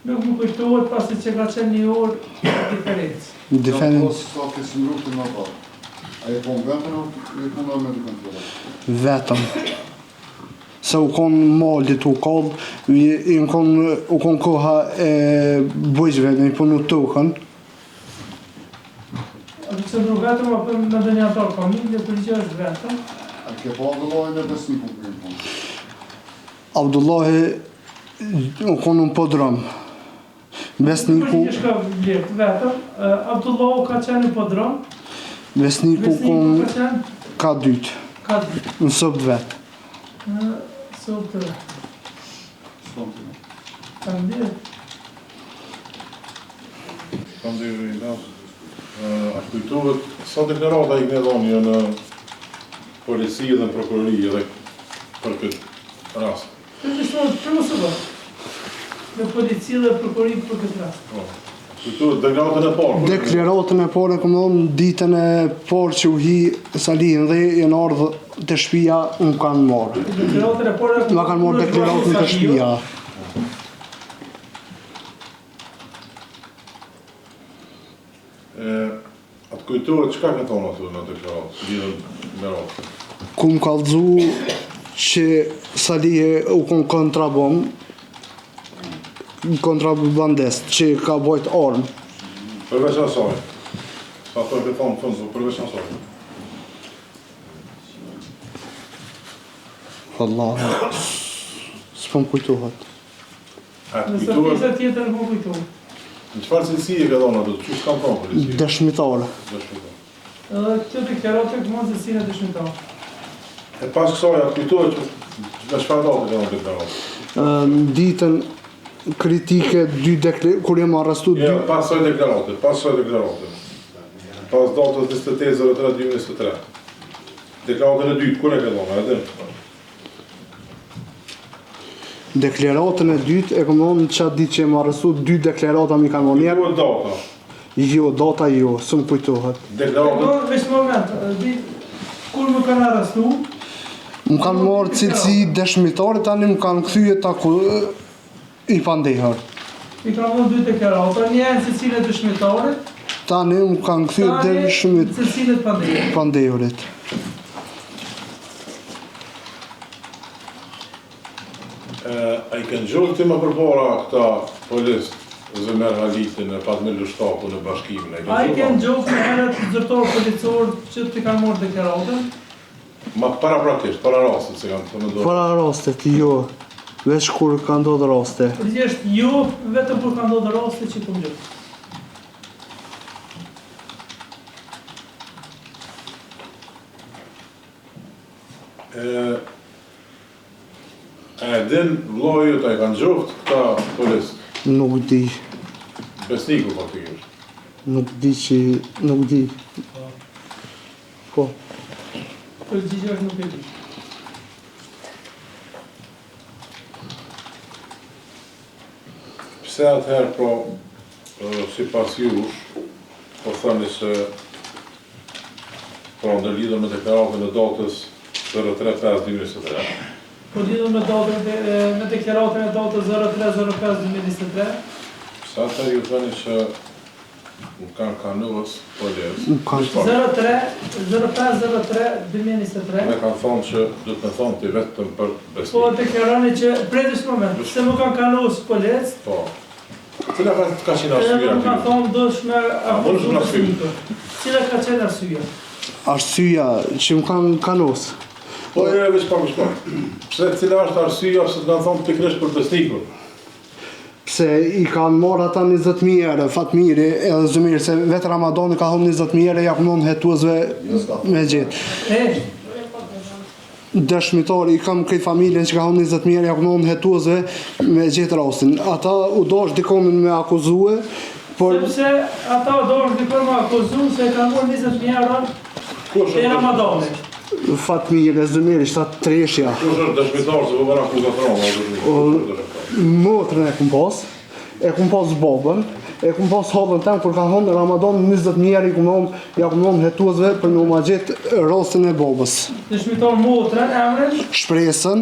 Nuk më kujtohet pasi që ka qenë një orë diferencë. Gjatë Diferencë kohës sa ke sindruar të nga parë. A e pon vetën o e punon me dikën tjetër? vetëm. Se u konë malit u kallë, u konë koha e bujqve me I punu tokën. A të qëndru vetëm, apo me dhe një atar familje, për që është vetëm. A ke pa Abdullahin e besnikun për një punë? Abdullahi u konë në podrom. Besniku, Për që shka vjetë vetëm, Abdullahu ka qenë në podrom, besniku besniku konë ka qenë ka dytë, ka dytë. në sopt vetë. Sot të S'kam të në. kanë dirë. Kam dhe i nasë. A kujtohet, sa deklarata I kene dhoni në polici dhe në prokurori edhe për këtë rast? Të të shtohet, për mësë bërë. Në polici dhe prokurori për këtë rast. Kujtohet, deklaratën e parë. Deklaratën e parë e këmë dhonë ditën e parë që u hi Salin dhe janë ardhë të shtëpia më kanë marrë. Deklaratën e parë Ma kanë marrë deklaratën të shtëpia. Atë kujtohet, qka ka thonë atë në deklaratë, lidhën me ratë? Ku më kallëzu që Salih u konë kontrabandist që ka bojt armë. Përveç asaj. Sa të e thonë fënzu, përveç asaj. Allah, s'pëm kujtohet. Atë Nëse kujtohet, pjesa tjetër nuk më kujtohet. në qëfar cilësi e ka thonë atë, që s'kam thonë polici? Dëshmitare. Dëshmitar. Edhe këtë deklaratë e këmonë se si në dëshmitarë. E pas kësaj, atë kujtohet që në çfarë date ka thonë deklaratë? Në ditën kritike kur jem arrestu Jo, pas saj deklarate. Pas datës 28/03/2023. Deklaratën e dytë, kur e ka thonë, edhe? deklaratën e dytë e këmë në qatë ditë që jem arrestu 2 deklarata mi kanë njerë. Kujtohet data. Jo, data jo, së më kujtohet. Deklaratën Veç moment, kur më kanë arrestu, Më kanë marrë cilësi dëshmitare, tani më kanë këthyje ta ku I pandehër. i kanë dhënë 2 deklarata, një janë se cilë dëshmitare, Tani më kanë kthyer deri shumit Cilësinë të pandejurit. A i kënë gjuhë ti më përbora këta polis Zëmer Halitin e Fatmir Lështaku në bashkimin? A i kënë gjuhë në herët zyrtor policor që të kanë morë deklaratën? Ma para praktisht, para rastit se kanë të mendojnë. Para rastet, jo. Veç kur ka ndodhur raste. Përgjithësisht jo, vetëm kur ka ndodhur raste që po gjuhë. E din vllojët a i kanë gjuhët këta polis? Nuk di. Besniku faktikisht. Nuk di. Po. Përgjigja është nuk e di. Pse atëherë pro, si pas jush, po thëni se po ndërlidhur me deklaratën e datës 03/5/2023. Po lidhur me deklaratën e datës 03/05/2023. Pse atëherë ju thëni që nuk kanë kanuës polis? 03/05/03/2023. Me kanë thonë që do të më thonë ti vetëm për Po besnik. deklaroni që prej moment, se më kanë kanuar polis, Po. Cila ka qenë arsyeja më kanë aty? thonë dëshme mund të na shpjegoj. Cila ka qenë arsyeja? Arsyeja që më kanë kanos. Po e veç pa më shkoj. Pse cila është arsyeja se të kanë thonë pikërisht për besnikun? Pse i kanë marrë ata 20.000 euro Fatmiri edhe Zymiri, se vetë Ramadani ka thonë 20.000 euro ja punon hetuesve me gjetë. Dëshmitari i kam këj familjen që ka thonë 20.000 euro ja punon hetuesve me gjetë rastin. Ata u dosh dikonin me akuzue, por Sepse ata do është dikon me akuzu se ka marrë 20.000 euro e Ramadanit. Fatmiri, Zymiri, shtatë treshja. Kush është dëshmitar se po bën akuzatron? Motrën e kum pas babën, e kum pas hallën tem kur ka thonë Ramadan 20.000 euro ja kumon hetuesve për në ma gjetë rastin e babës. Dëshmitar motrën, emrin, Shpresën,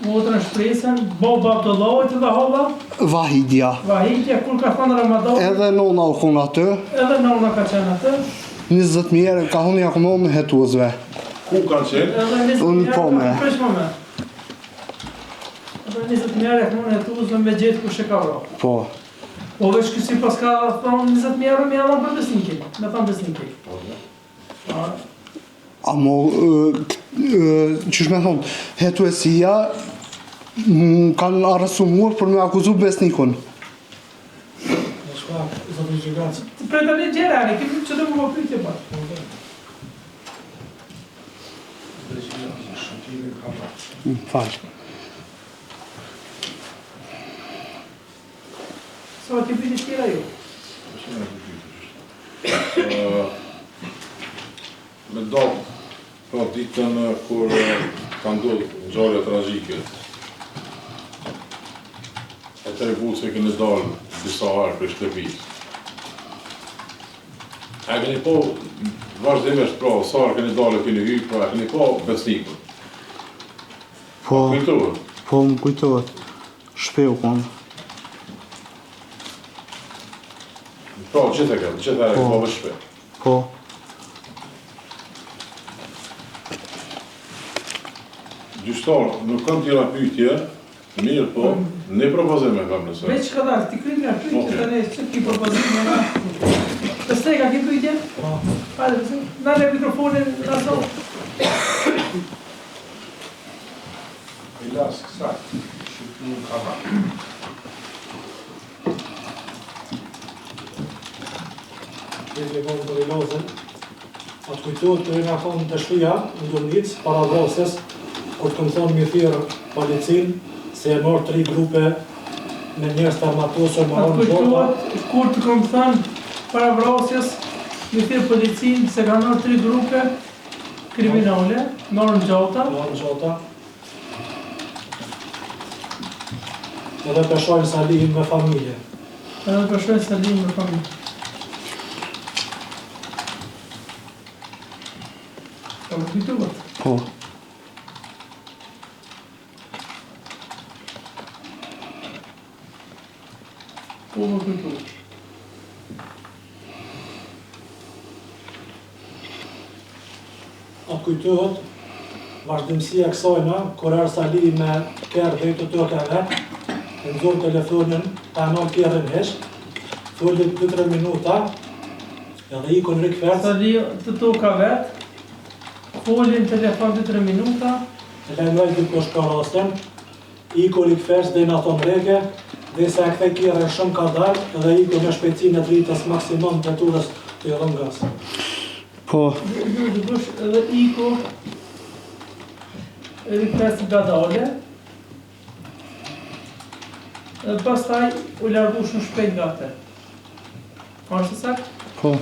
motrën Shpresën, baba Abdullavit dhe halla, Vahidja. Vahidja, kur ka thonë Ramadan, Edhe nona u kun aty, edhe nona ka qenë atë, 20.000 euro ka thonë ja kumon hetuesve. Ku kanë qenë? edhe 20.000 Unë po me. Prish moment. Edhe 20.000 euro e kumon hetuesve me gjetë kush e ka vrarë. Po. Po veç kësi pas ka thonë 20.000 euro me janë për besnikin, me thonë besnikin. Amo, qysh me thonë, hetuesia kanë arrestu mua për me akuzu besnikun. Për të një gjerani, këtë që të më më pyjtje pa. Falë. Sa të pyjtje tjera ju? Me dopë, pra ditën kur ka ndodhur ngjarja tragjike. Atëherë buçi keni dalë disa herë për shtëpisë. A keni po vazhdimisht pra, sa herë keni dalë keni hyrë, pra keni po besnikun. Po, Kujtohet? po më kujtohet. Shpeu konë. Pra, gjithë e këtë, gjithë e Po. po më shpejt. Po. Gjyqtar, nuk kanë tjera pyetje, mirë po, ne propozime kam nëse. Veç ka dalë, ti kryt nga pyjtje, Okej. të ne që ki propozit me nga. Të steka ki pyjtje? Hajde, pëse, nale mikrofonin në aso. Ilas, kësa, shumë nuk ka marrë. Gjithë e konë për i lozën, atë kujtohet të nga konë të shtuja, në Durnic, para vrasjes, kur të këmë thonë mi thirë policin, se e morë 3 grupe me njerës të armatosur, Atë marrën gjota. kujtohet, kur të kom thënë, para vrasjes, mi thirë policin se ka nërë 3 grupe kriminale, nërën gjata, Marrën gjota. Edhe peshojnë Salihin me familje. edhe përshojnë Salihin me familje. Po më kujtohet. Po. Po më kujtohet. atë kujtohet vazhdimësia e kësajna, kur erë Sali me kërë dhe të tokave, e nëzorë telefonin, ta në kërën hesh, follit 2-3 minuta, edhe i kon rikëfertë. Sali të toka vetë, folin telefon 2-3 minuta, e lejmëj dikush ka rastin, i kon rikëfertë dhe në ato mreke, dhe se e këthe kjerën shumë ka dalë, edhe i kon me shpejtësinë e dritës maksimum të turës të rëngas. Po, dikush edhe iko, rikëfertë nga dale, dhe pastaj u largu shumë shpejt nga te. Ashtë sakt? po,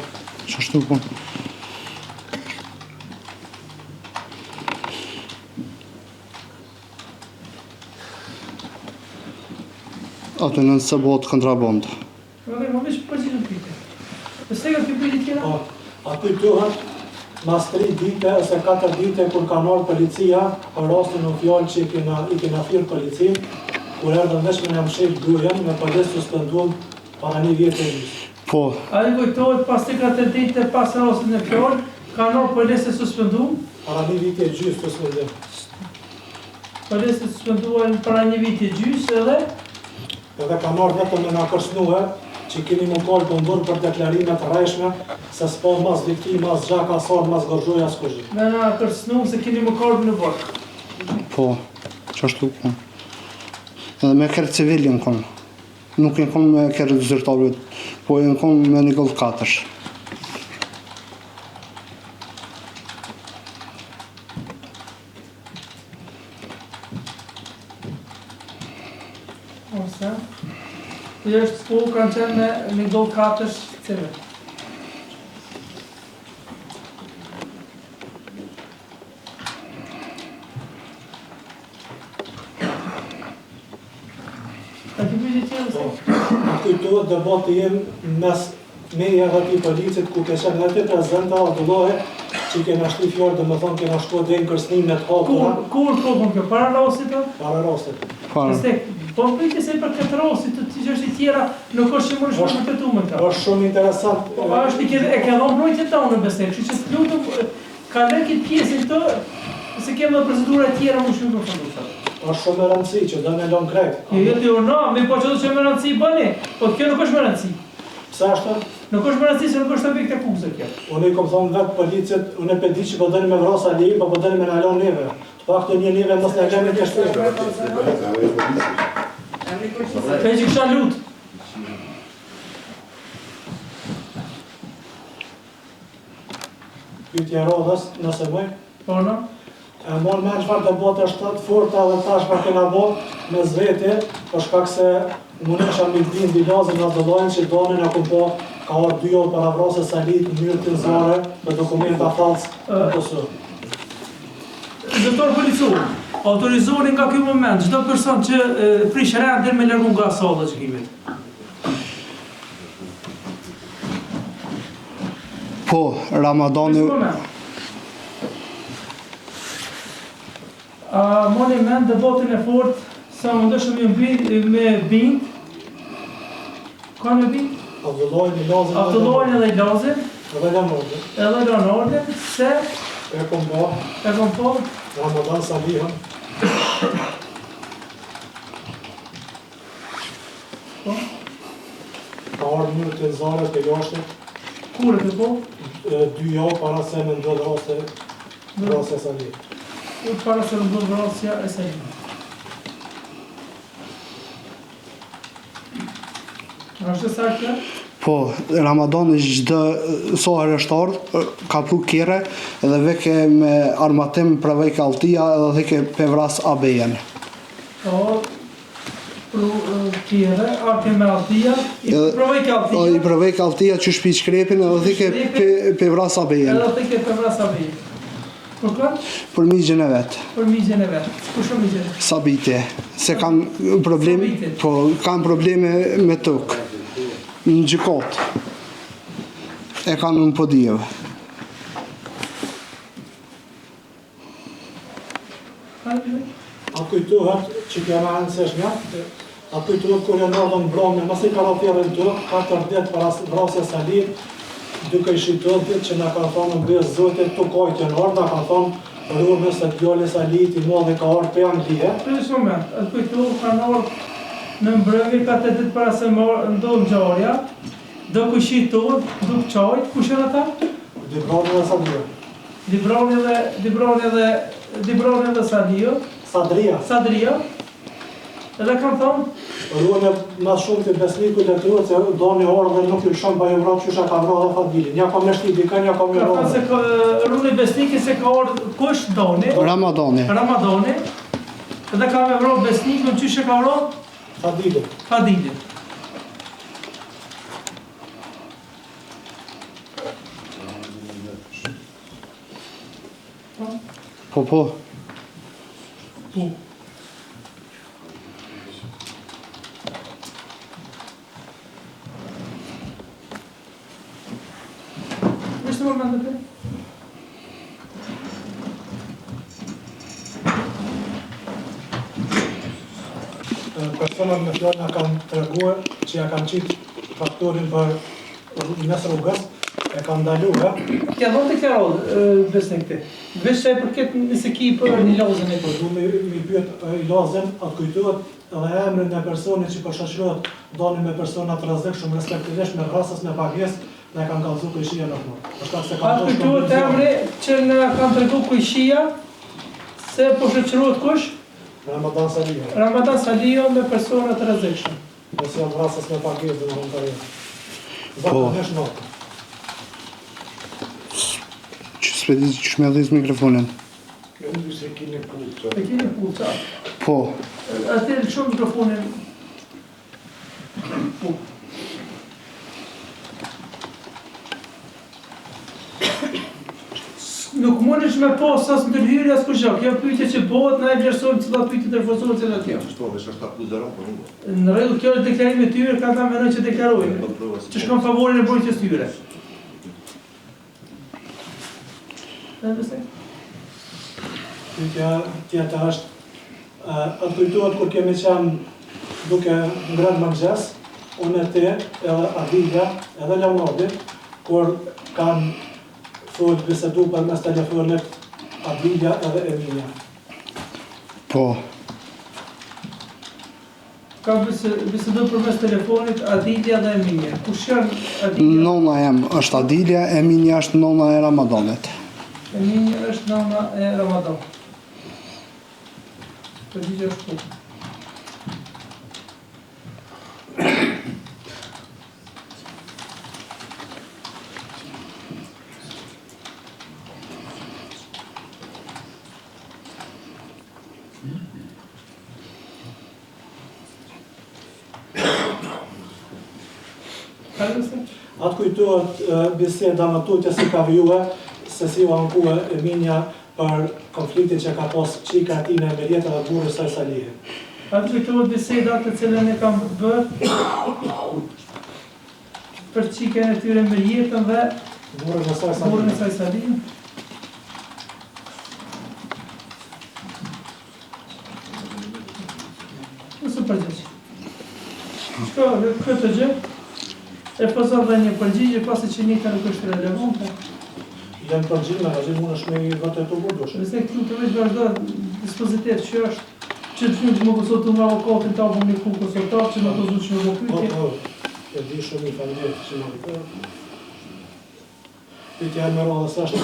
qashtu po. Atë nënë se bëhet kontraband. Më veç përgjithë në pyte. Pëse ka kjo pyte tjera? A kujtohet, mas 3 dite ose 4 dite kur ka marrë policia, për rastin në fjallë që i kena thirrë policin, kur erdhën veç me në mshirë dujen, me polic suspenduan para 1 vjetë e njës. Po, A i kujtohet pas 4 dite pas rastin e fjallë, ka marrë polic e suspendu, Para 1 vjetë e gjysë suspendim. polic e suspenduan para 1 vit e gjysë edhe, Edhe ka marrë vetëm me nga kërsnue, që keni më kallë të ndurë për deklarimet të rejshme, se s'po mas viktima, as gjaka, as orë, mas gërgjoja, as kushit. me nga kërsnu se keni më karbë në bërë. po, qashtu po. Edhe me kërë civilin kom. Nuk e kom me kërë zyrtarët, po e kom me një gëllë 4. Ose, të është po kanë qenë me një gëllë 4 civil. A të bëjtë tjera se? Në kujtohet debati jem mes meja dhe ti policit, ku ke qenë edhe ti prezenta, Abdullohe, që kena shti fjallë dhe më thonë kena shko dhe në kërsnimet hapura, Kur kohën kjo, para rastit të? para rastit. Pëste, po më pëjtë se për këtë rastit të të gjështë i tjera, nuk është që më nëshme më të tu me ta. Është shumë interesant. Po, është e ke dhonë mbrojtje ta unë besë, kështë që të lutëm, ka lekit pjesin të, se kemë dhe procedura tjera më shumë për fundusa. Është shumë e rëndësi që dhe në lonë krejt. Jo, të urna, me po që do që më rëndësi i bëni, po kjo nuk është më rëndësi. Pse është? Nuk është më rëndësi se nuk është objekt e kuze kjo. Unë i kom thonë vetë policit, unë e pedi që po dëni me vrasa li, po dëni me në alon neve. Të pak të një neve mos në gjemi të shpejtë. Pe që kësha lutë. Pyetja rodhës, nëse mëj, Po, no? e mon me në qëfar të botë është të forta dhe tash pa kena botë me zveti, për shkak se munesha mi din bilazën në dëllojnë që donin e kumpo ka orë 2 orë para vrasës Salit në njërë të nëzare me dokumenta falsë në Kosovë. Zëtor policor, autorizoni nga kjo moment, çdo person që prish rendin me largu nga salla e gjykimit. Po, Ramadani, Moni mend debatin e fort, sa më ndëshëm me bind, ka me bind? Abdullojnë i lazën Abdullojnë edhe i lazën, edhe Leonardin. edhe Leonardin, se E kom po Ramadan Salihën. Po? Ka orë njërë të nëzare të jashtit, Kur e të po? 2 javë para se me ndodhë rase Salihë. U të para se në ndodhë vrasja e Salit. Ashtë saktë? po, Ramadani gjdo so arrestar, ka pru kjere, edhe veke me armatim për veke altia, edhe veke pe vras ABN. Po, pru tjere, arke me altia, i provej ke altia. I për veke altia që shpi shkrepin, edhe veke pe vras ABN. Edhe të ke për vrasa vej. Për këtë? Për migjen e vetë. Për migjen e vetë. Për shumë migjen e vetë. Sabite, se kam probleme, Sabite. po, kam probleme me tokë, në gjykot, e kam në podijeve. A kujtohet që kena në se shmjatë, a kujtohet kër e nërdo në bromë, mësë i ka rafirën të, 4 ditë para vrasja Salit, duke i shitotit që na ka thonë në bezë zotit të kajtë në orë, na ka thonë rrugës e djali Salit i modhe ka orë për Anglie. Për një moment, atë kujtu kanë orë në mbrëmje ka 8 ditë para se ndonë ngjarja, do kushitohet, do qajt, kush janë ata? Dibroni dhe Sadio. Dibroni dhe Sadio. Sadria. Edhe kanë thonë, Ruën e ma shumë të besniku të tyre se do një orë dhe nuk ju shumë pa ju vratë qysha ka vratë dhe Fadilin. Nja ka me shti dika, nja ka me ka vratë. thënë se runë i besniki se ka orë kush doni, Ramadani. edhe ka me vratë besnikun qyshe ka vratë Fadilin. Fadilin. Po. Vështë më mëndë të? Personat me fjallë nga kanë të reguar që ja kanë qitë traktorin për mes rrugës, e kanë ndaluar. Kja do të kjarë besnik të. Vështë që e përket nëse ki për një lozën e për. Du mi pyet i lozën, atë kujtuat edhe emrin e personit që përshashrohet doni me personat rrezikshëm respektivisht me rrasës me pagesë dhe kanë kallëzu kujshia në fund. Atë kujtuat emri që në kanë tregu kujshia se po shoqërohet kush? Ramadan Salia. Ramadan Salia me personat rrezikshëm. Nëse janë rrasës me pagesë dhe në huntare. Po. Zakonisht notë. Që s'pedi që shmedhis mikrofonin. E kini pulë, Po. Atë shumë mikrofonin. Po. Nuk mundesh me pas as ndërhyrje as kurrë. Kjo pyetje që bëhet na e vlerësojmë cila pyetje të forcohet cila kjo. Në rregull, kjo është deklarimi i tyre, ka ta mendoj që deklarojnë. Që shkon favorin e burgjës tyre. Pyetja tjetër është, atë kujtohet kur kemi qenë duke ngrënë mëngjes, unë e te, edhe Adilja, edhe Leonardi, kur kanë folë bisedu për mes telefonit Adilja edhe Emilia. Po. Ka bisedu për mes telefonit Adilja dhe Emilia. Kush janë Adilja? Nona jem është Adilja, Emilia është nona e Ramadanit. Emilia është nona e Ramadan. Përgjigje është po. Atë kujtohet biseda më tutje si ka vjue, se si u ankue Emilia për konfliktin që ka pas qika e tine me rjetën dhe burës së Salihe. Atë kujtohet biseda të cilën e kam bërë për qikën e tyre me rjetën dhe burën e saj Salihe. Nësë përgjigje. Shko, këtë gjë, e pozor dhe një përgjigje pasi që njëta nuk është relevante. Janë përgjime, a gjithë mund është me i vëtë e të burdush. Nëse këtu të veç vazhdo dispozitet që është që të shumë që më pësot të nga avokatin të abëm një ku konsultar që më të zu që më pytje. Po, e di shumë i familjet që më pytje. Pytje e më rodhës është,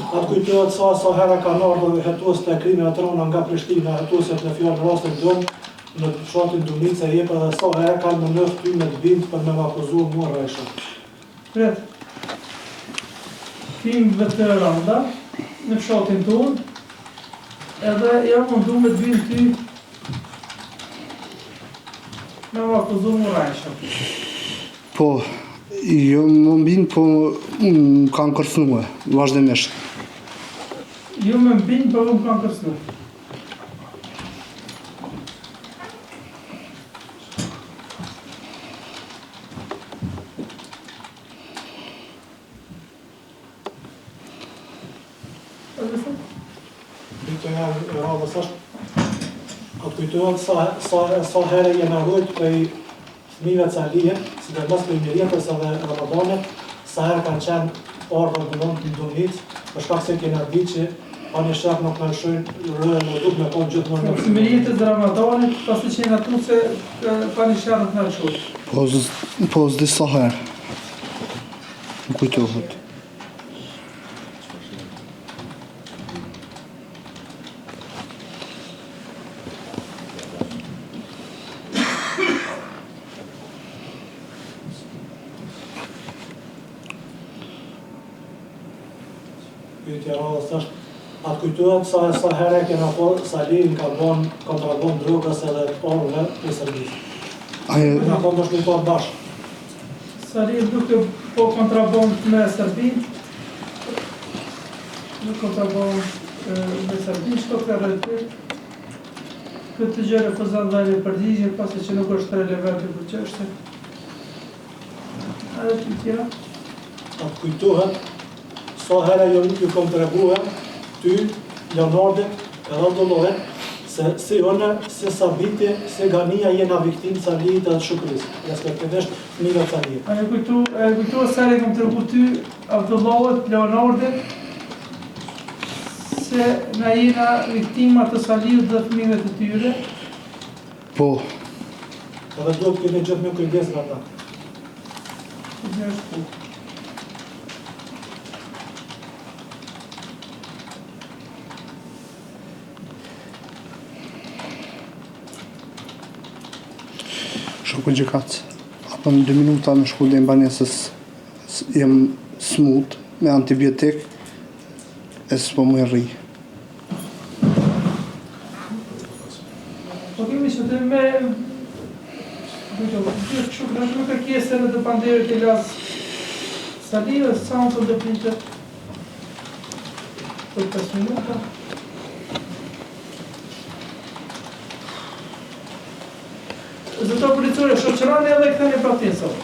atë kujtohet sa hera ka nardhë dhe hetues të krimi atrona nga Prishtina, hetueset në fjallë rastin dëmë, në fshatin Dumice e jepë edhe sa herë kanë më nëftë ty me të bindë për me më akuzuar mua rrejshë. Pret, timëve të randa, në fshatin tonë, edhe jam mundu me të bindë ty me më akuzuar mua rrejshë. Po, jo më mbinë, po më kanë kërcnue, vazhdimisht. Jo me mbinë, po më kanë kërcnu. Radhës është, atë kujtohet sa herë jena rrujt për fëmijëve të Salihe, si dhe mos për mirjetës edhe Ramadanit, sa herë kanë qenë ardhur dënon të Indonicë, për shkak se kena ditë që pani shef nuk në lëshojnë rrën në duk me konë gjithmonë në Si me jetës Ramadanit, pasi që në atu se pani shef nuk në lëshojnë. Po disa herë. Më kujtohet. Pyetja radhës është, atë kujtohet sa herë kena po Salin ka bon kontraband drogës edhe të orëve të Serbisë. Kena po ndoshtë një parë bashkë. Sali duke po kontraband me Serbin, në kontraband me Serbin, shto kërë këtë gjë refuzon dhe një përgjigje, pasi që nuk është relevante për çështje. Edhe të tjera. Atë kujtohet, sa herë ju kom të reguhe, ty, Leonardit, edhe Dollohet, se si one, se Sabiti, se Gania jena viktim Salit edhe Shukris, respektivisht fëmijët Salit. E kujtu se e kom të regu ty, Abdullohet, Leonardit, se na jena viktima të Salit dhe fëmijëve të tyre. Po. Edhe do të keni gjithë me kujdes nga ta. Shokë gjëkac, apo në 2 minuta me shku dhe mbanesës jem smut me antibiotik e s'po më rri. Po kemi që të me... Gjithë shukë nuk e kjesë në të panderit e lasë Salivës, sa më të dëpinte për 5 minuta. Zëto policore, shoqërani edhe këtën e patin sot.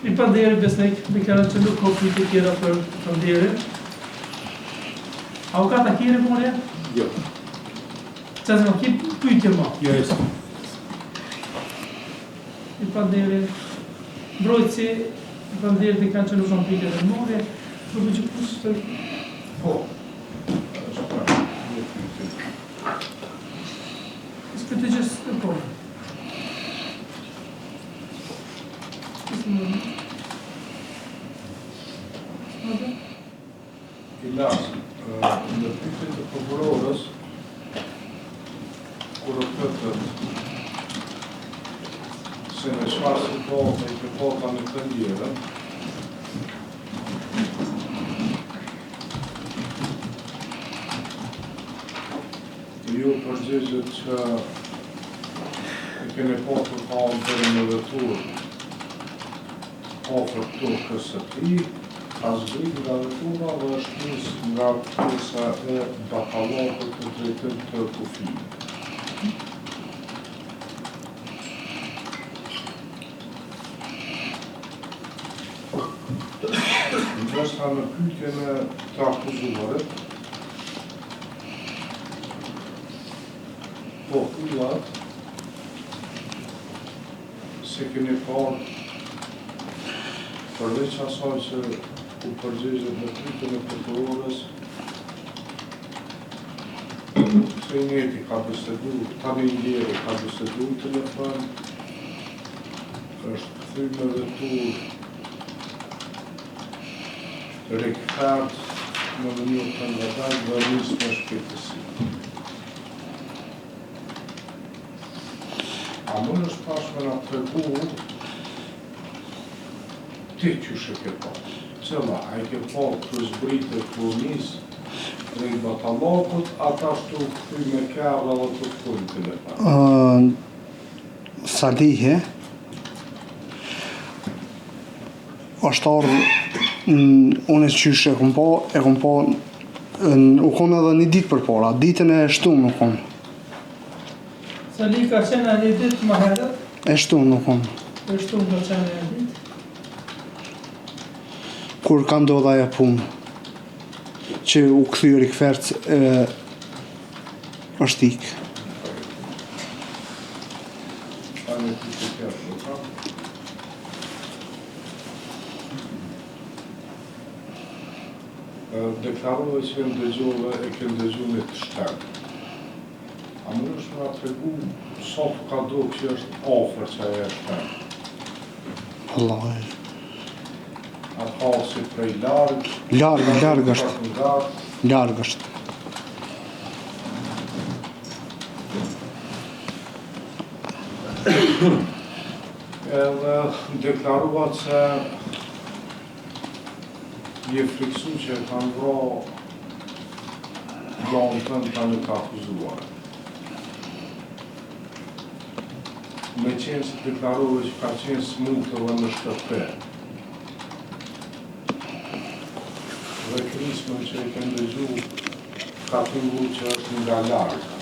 I panderi besnik, deklarat që nuk ka pyetje tjera për panderin. A u ka ta kire për mërja? Jo. Që zë më ki pyetje ma? Jo, jesë. I panderi, mbrojtësi, i panderi dhe kanë që nuk kanë pyetje dhe mërja, për që kusë të... Po. Së këtë gjësë të po. Ilas, në pyetjen të prokurorës, kur o pëtët se në çfarë situate i këpota në të ndjerën, ju përgjigjet që i keni pasur kohën për në vetur ofër Turkës së tij, ka zbrit nga vetura dhe është nis nga pjesa e batalonit të drejtim të kufijit. Ndërsa në pyetjen e të akuzuarit, po thuat se keni parë përveç asaj që u përgjigjet në pyetjen e prokurorës, se njëti ka bisedu, tani njëri ka bisedu në telefon, është kthy me vetur rikthart në mënyrë të ngadalë dhe nis me shpejtësi. A më është pashme nga të tregu ti qyshe ke pa? Cëlla, a i ke pa të zbritë të njësë dhe i batalokut, ata shtu këthy me kërra dhe të këthy në telefon? Salihe është ardhë, unë e qyshe e kom pa, u konë edhe një ditë për para, ditën e shtunë u konë. Sali ka qenë një ditë më herët, E shtu nuk unë. është unë ka qenë një ditë. Kur ka ndodha ajo punë, që u kthyer i kferc është ikë. Ani ti të kërë, do deklarove që kënë dëgjove e kënë dëgjove të shtetë. A më është nga të regu sa të ka do që është afer që aje e shtetë? Allah. A ka si prej largë? Largë është. Largë është. Edhe deklarova që je friksu që e kanë vra vlaun tënë të nuk akuzuar. Me qenë që deklarove që ka qenë smutë dhe në shtëpe. Dhe krismën që e kënë dëgju ka të ngu që është nga largë.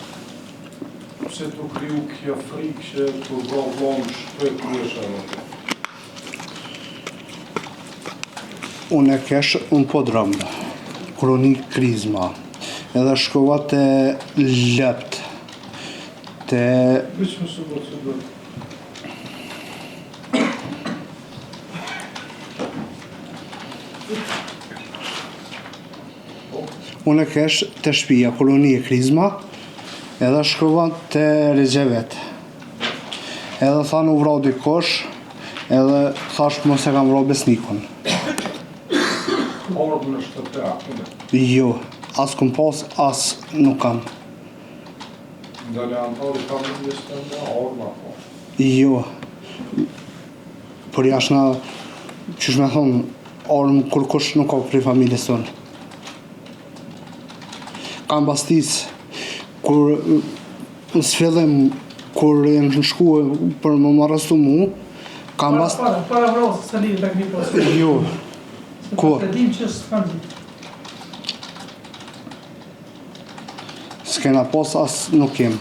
Pse të kriju kjo frikë që të vra vlaun shpe kërësha në të. Unë e kesh unë po drëmë, kronik krizma, edhe shkova të lëpt, të... Vyqë më së bërë që bërë. Unë e kesh të shpia, koloni e krizma, edhe shkova të Regjevet. Edhe thanë u vrau dikosh, edhe thash mos e kam vrau besnikon. Orë në shtëpe akune. Jo, as këm pas, as nuk kam. Ndale antari ka më njështë nga orë ma po. Jo, për jashtë nga, qysh me thonë, orë kur kush nuk ka prej familjes tonë. Kam bastis, kur në sfillim, kur e në shkue për më arrestu mu, kam bastis... Para vrasë, Sali të këni posë. Jo, kur? Të dim që s'kanë ditë. S'kena pos as nuk kem.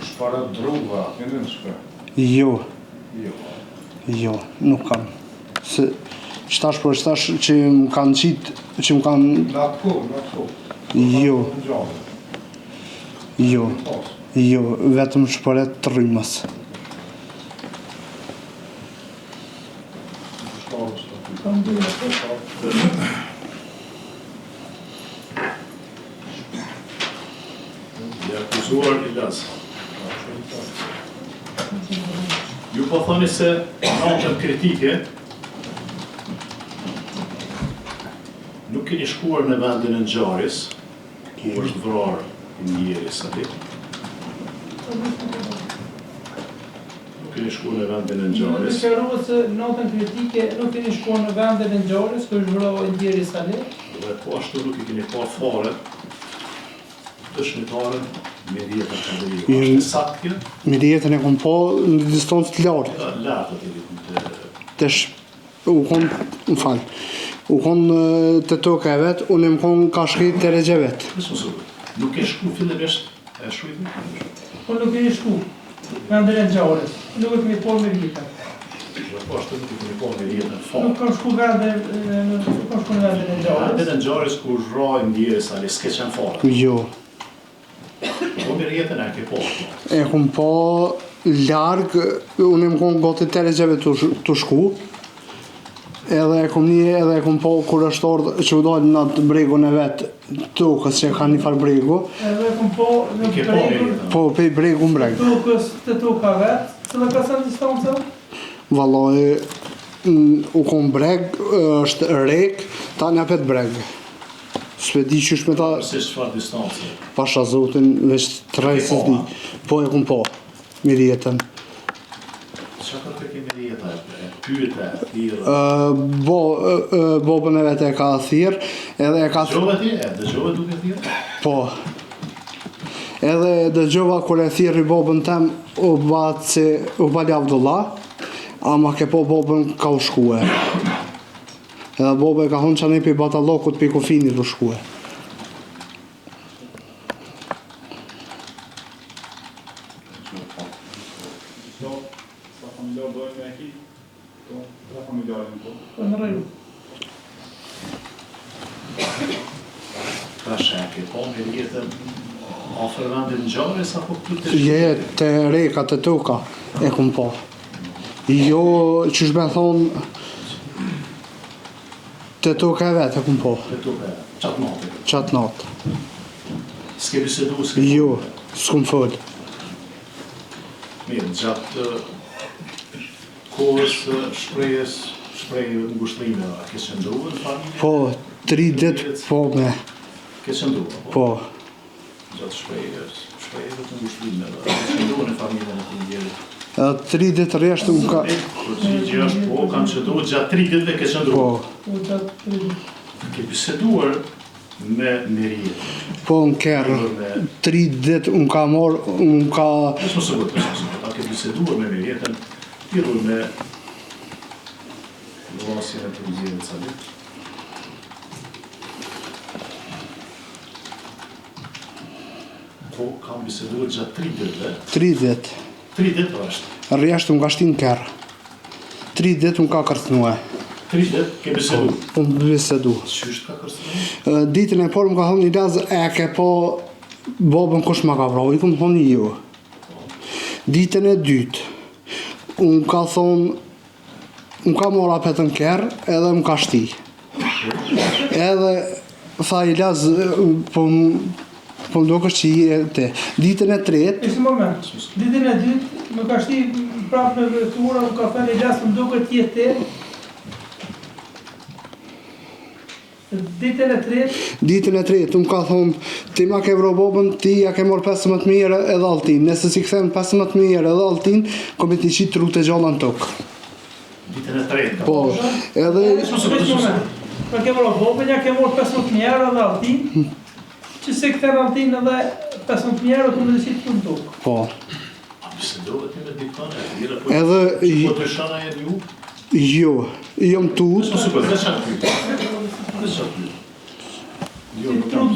Shpara druga, kene në shpe? Jo, Jo. jo, nuk kam. Se qëtash për qëtash që më kanë qitë, që më kanë... Në atë ku. Jo, Në gjallë. jo, Pas. jo, vetëm shpëret të rrimës. Shtarë shtëpi. Kam dyre. I akuzuar Ilas. Ju po thoni se notën kritike nuk keni shkuar në vendin e ngjarjes, ku është vrarë njeri Sali. Nuk keni shkuar në vendin e Në ngjarjes. deklaruar se notën kritike nuk keni shkuar në vendin e ngjarjes, ku është vrarë njeri Sali. Dhe po ashtu nuk i keni pa fare dëshmitaren Mirjetën Kandeliu. Është e saktë kjo? Mirjetën e kom po në distancë të lartë. Lartë aty të U kon, më falë, u kon të toka e vetë, unë më kon ka shkrit të Regjevet. Nuk e shku fillimisht e shkruajtur? Po nuk keni shku vendin e ngjarjes. Nuk e keni po Mirjetën. Dhe po ashtu nuk i keni pa Mirjetën Nuk fare. kam shku në vendin e ngjarjes. Vendin e ngjarjes ku zhroi ndjerë Sali, s'ke qenë fare. Jo, Po Mirjetën e ke po. e kom po largë, unë më kon goti të Regjevet të shku, edhe e kom një, edhe e kom po kur është orë që u dojnë në atë bregun e vetë tokës që ka një farë bregu, Edhe kom po në I ke po bregun Mirjetën. po pej bregu në breg. tokës të toka vetë, cila ka sa distancë? Valloj, u kon breg, është rek, ta një apet breg. S'pe di qysh me ta, Si çfarë distancë? pasha zotin, veç të rejsës di. Po e kom po, Mirjetën. Çfarë të ke Mirjeta? E pyete, e thirrë. Bobën e vete e ka thirë, edhe e ka Dëgjove ti? Dëgjove duke thirrë? po. Edhe dëgjova kur e thirri bobën tem, u bali Abdullah, ama ke po bobën ka u shkue. Edhe bobë e ka thonë që ne pi batallokut pi kufinit u shkue. Tash e ke po me jetën afër vendit ngjarjes apo këtu të Je të reka të toka e kum po. Jo, që shbe thonë, të toka e vetë e kum po, të toka qatë natë? qatë natë. S'ke bisedu, s'ke Jo, s'kum folë. Mirë, gjatë kohës shprehje ngushtrimeve, a ke qëndruar në familje? Po, 3 ditë po me, Ke qëndruar, po. Gjatë shprehjeve të ngushtrimeve, a ke qëndruar në familjen e të ndjerit? 3 ditë rreshtë më ka... Përgjigje është po, kanë qëndruar gjatë 3 ditëve ke qëndruar. Po, Ke biseduar me Meriet. po në kërë, 3 ditë unë ka morë, unë ka... Nësë më sëgët, a ke biseduar me Merietën, tirur me vrasjen e përgjigjet Salit. Po, kam biseduar gjatë 3 ditëve. 3 ditë. 3 ditë është. Rreshtë unë ka shtinë kërë. 3 ditë unë ka kërcnue. 3 ditë ke biseduar. Unë bisedu. Qysh ka kërcënuar? Ditën e porë më ka thonë një lazë, e ke po babën kush ma ka vrau, i këmë thonë jo. Ditën e dytë, unë ka thonë, unë ka mora petën kërë edhe më ka shti. Edhe tha i lazë, po më do kështë që i e te. Ditën e tretë, Ishtë moment, ditën e dytë, më ka shti prapë në vërtura, më ka thënë i lasë më duke tjetë te. Ditën e tretë, unë ka thonë, ti ma ke vro babën, ti ja ke morë 15.000 edhe altin. Nëse si këthen 15.000 edhe altin, kom e ti qitë rrugë të gjalla në tokë. Ditën e tretë. Po, edhe... më ke vro babën, ja ke morë 15.000 edhe altin, që se këthen altin edhe 15.000 kom e ti qitë në tokë. Po. A bisedohet ti me dikane? Edhe... Po të shana e një? Jo, jam tut. Nësë më sëgët, dhe qatë ty? Dhe qatë ty? Jo, nuk kam.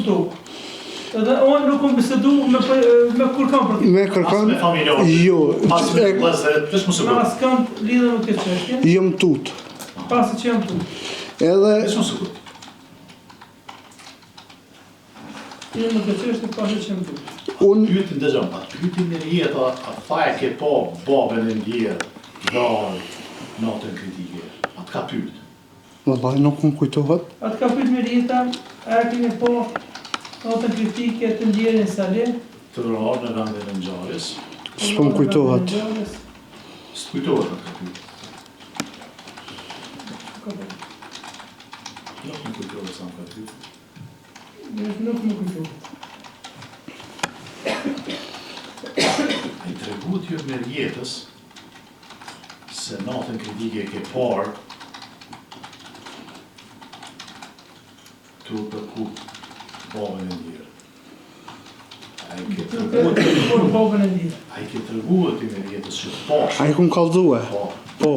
Edhe unë nuk kom bisedu me kërkan për ti. Me kërkan? As me familjarë? Jo. As me plezet? Nësë më Në sëgët? asë kanë lidhe me këtë qështje, Jam tut. pasi që jam tu. Edhe... Nësë më sëgët? Lidhe me këtë qështje, pasi që jam tu. Unë... Pyetin dhe gjëmë, pyetin në rjetë, a tha e ke po babën e ndjerë, dharë, natën kritike, a të ka pyet? Vëllaj, nuk më kujtohet. Atë ka pyet me rjeta, a e kemi po notën kritike të ndjerin Sali. Të rarë në vendin e ngjarjes, S'po më kujtohet. së kujtohet atë ka pyet. Nuk më kujtohet sa më ka pyet. Nuk më kujtohet. A i tregut ju me rjetës, se natën kritike ke parë të përku babën e ndjerë. A i ke treguat Por babën e ndjerë. A i ke treguat ti me rjetës që të pash. A i kum kallzue? Po, Po,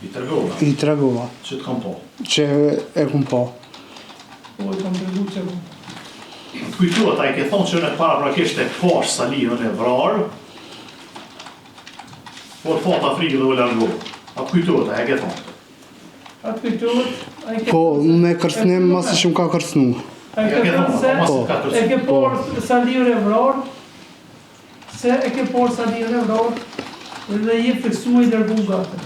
i tregova i tregova. që të kam po. Që e kum po. Po e kam tregu që kom. Të kujtuat, a i ke thonë që në para prakisht e pash Salinën e vrarë, por fata frikë dhe u largohë. A të kujtuat, a e ke thonë? Atë kujtohet, a i ke Po, me kërcnim masi që më ka kërcnu. A i ke thënë se mas ka e kërcënuar. ke por Saliun e vrarë, se e ke por Saliun e vrarë, dhe je fiksu i dërgu gatë.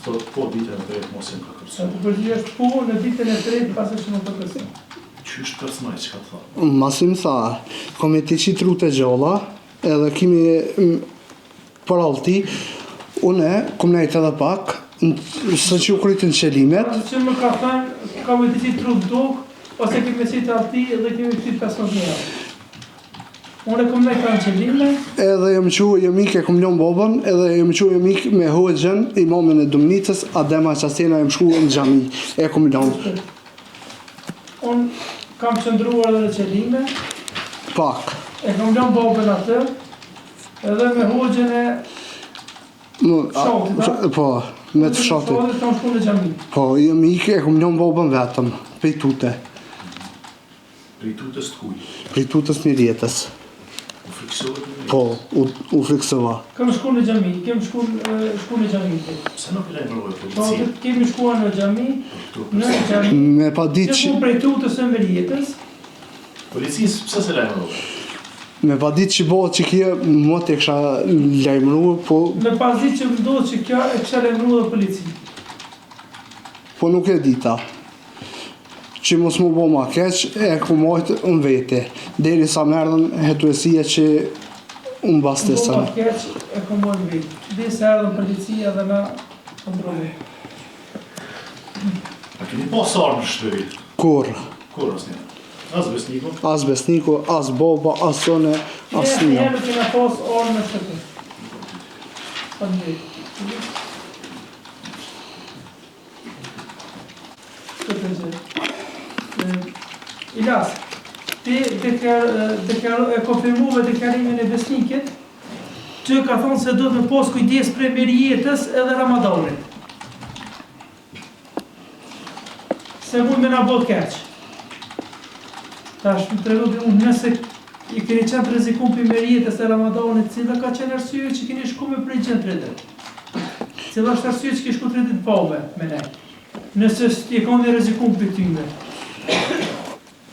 Thot, po ditën e tretë mos e më ka Sa kërcënuar. të përgjigjesh po në ditën e tretë pasi që nuk të kërcënë. Qysh kërcënoj, që ka të tha? Masi më tha, kom e ti qitë rrugë të gjalla, edhe kimi për alti, une, kom nejtë edhe pak, së që u krytë në qelimet, Pasi që më ka thënë, ka me të qitë trupë tokë, ose kemi qitë alti dhe kemi qitë 15 euro. Unë e kom nejtë në qëllime, edhe jam qu jemik e kom lënë bobën, edhe jam qu jemik me hoxhën, imamin e Dumnicës, Adema Qasena jam shku në gjami, e kom lënë unë kam qëndruar edhe në qëllime, pak. e kam lënë babën atë, edhe me hoxhën e Shotit, Po, me të shotit. shotit kam shku në gjami. Po, jemik e kom lënë bobën vetëm, prej tute, Prej tutës të kuj. prej tutës një rjetës. U friksove? Po, u friksova. Kam shku në xhami, shku në xhami. Pse nuk i lajmërove Po, policinë? kemi shkuar në xhami, Me pa ditë që që... prej tutës së Merijetës, Policisë pse se lajmërove? Me pa ditë që bëhet që kjo, më të kisha lajmëruar, po, me pas ditë që ndodhë që kjo e kisha lajmëruar dhe policinë. po nuk e dita. Që mos mu bo ma keq, e ku mojtë në vete. Deri sa merdhen hetuesia që unë bas të Po sënë. ma keq e komojnë vetë. Dhe se ardhën policia dhe na kontrolli. A keni pas armë në shtëri? Kur, Kur asnjë? As besniku? as besniku, as boba, as sone, as një. Herë kena pas orë në shtëpi. Pa në vetë. Këtë gjë. Ilas, ti e konfirmuve deklarimin e besnikit, që ka thonë se do të me pos kujdes prej Merijetës edhe Ramadanit. Se mund me na bot keq. Tash më tregu dhe unë nëse i keni qenë të rrezikun për Merijetës e Ramadanit, cila ka qenë arsye që keni shku me prej qenë 3 ditë. Cila është arsye që keni shku 3 ditë pave me ne. Nëse i kanë dhe rrezikun për tyme.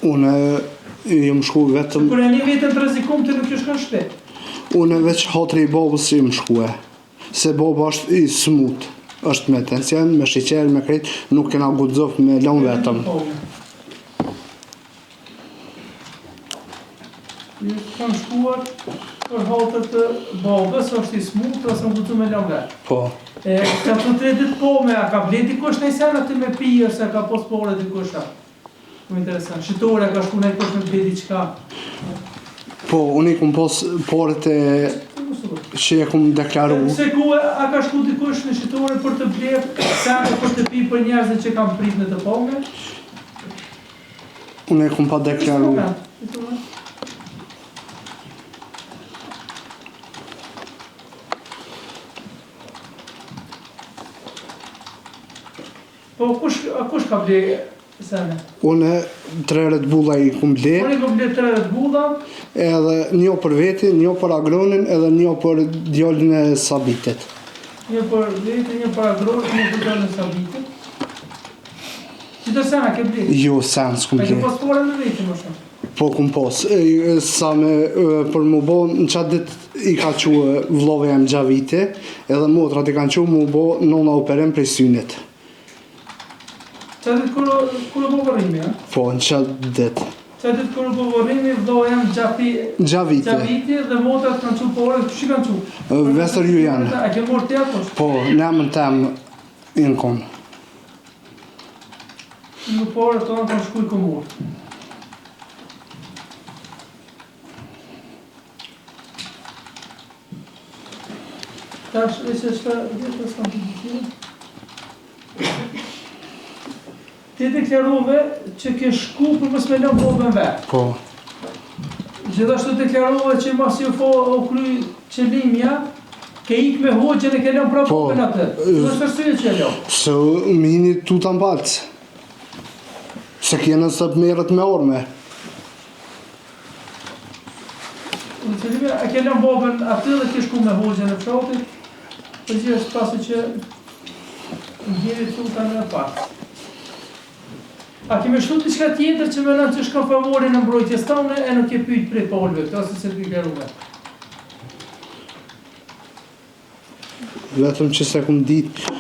Unë jam shku vetëm, Kur e një vetën të rrezikun të nuk ju shkon shpet. unë veç hatri i bobës jam shkue. Se boba është i smut. Është me tension, me shiqer, me krejt, nuk kena guxof me lënë vetëm. Ju kam shkuar për hatët të babës, është i smut, ose më këtu me lënë vetë. Po, E, ka të 3 ditë po me, a ka blet dikush në i sen aty me pi, ose ka pos pore dikush a? Më interesant. Shitore ka shku në i kush me blet diqka. po, unë i kum pos porët e që e kum deklaru. Se ku a ka shku dikush në shitore për të blet, sen për të pi për njerëzit që kam prit në të pome? Unë e kum pa deklaru. Po kush ka ble sene? Unë 3 herët bulla i kum ble, Unë i ka ble 3 herët bulla, edhe një për veti, një për agronin, edhe një për djallin e Sabitit. një për vete, një për agronit, një për djallin e Sabitit. Që të sena ke ble? Jo, sen s'kum A ke ble. pas pore në vete më shumë? Po kum pos. Sa me për mu bo, në qatë dit i ka quë vlove jam Gjaviti, edhe motrat i kanë quë mu bo nona operim prej synit. Qa ditë kërë bo vërrimi, ja? Po, në qatë dit. Qa ditë kërë bo vërrimi, vdo jam Gjaviti. Gjaviti dhe motrat kanë qu pore, që kanë qu? Vestër ju janë. A ke morë të jatë, Po, në emën tem i në konë. në pore të anë kanë shkuj këmurë. Tash, e që shta, vjetë s'kam të gjithime. Ti deklarove që ke shku për mos me lënë bobën vetë. Po, Gjithashtu deklarove që mas ju o kry qëllimja, ke ik me hoqën e ke lënë pra Po. bobën atë. Që është arsye që e lënë. se mini tu të mbalcë. Se kjene së të merët me orme. Në qëllimja, e ke lënë bobën atë dhe ke shku me hoqën e fshatit, për gjithë është pasi që ndjeri tuta në partë. A kemi shtu të shka tjetër që menon që shka favorin në mbrojtjes tane e nuk e pyjt prej polve, këta se të deklaruve. Vetëm që se kum ditë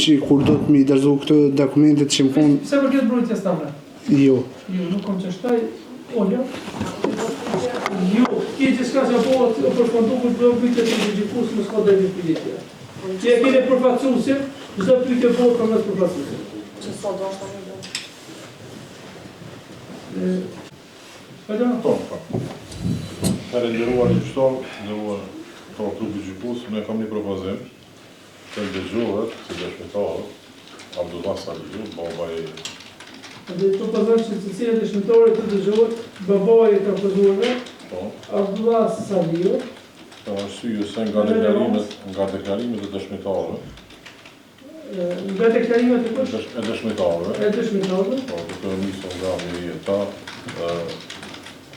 që kur do të mi dërzu këtë dokumentet që më konë, Pse për këtë mbrojtjes tane? jo. Jo, nuk kom që shtaj, olja. Jo, ki që s'ka që po të përfundu për të pyjtje të gjykus, më s'ka dhe një pyjtje. Që e kene përfaksusin, çdo pyjtje po për mes përfaksusin. Që sot do është të një Pardon? Tonë, pa. Ka renderuar një qëtonë, nderuar trupi gjykus, ne kam një propozim të ndëgjohet, si dëshmitarët, Abdullah Salihu, baba i... Dhe të përëzën që të cilë dëshmitore të dëgjohet, babaj e të përëzurve, Po, Abdullah Salihu, ka arsye se nga deklarimet e dëshmitarëve, nga deklarimet e kush? e dëshmitarëve, E dëshmitarëve, po, të nisën nga Merieta,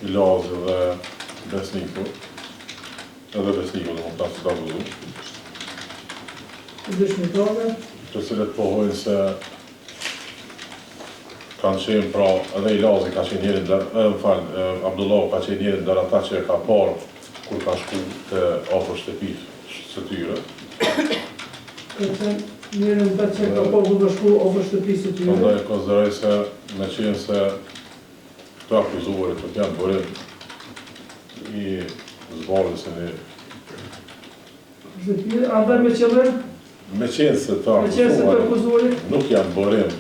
Ilazi dhe Besniku, edhe besnikut dhe më tanë që ka vëllu, Dëshmitarëve, të cilët pohojnë se kanë qenë pra edhe Ilazi ka qenë njërin Abdullah ka qenë njërin ndër ata që e ka parë kur ka shku të afër shtëpisë së tyre. ka qenë njërën të që ka po ku shku ofër shtëpisë të tyre. Prandaj konsideroj se me qenë se të akuzuarit të janë burim i zbardhjes e Andaj me qëllim, me qenë se të me qenë se të akuzuarit akuzuarit, nuk janë burim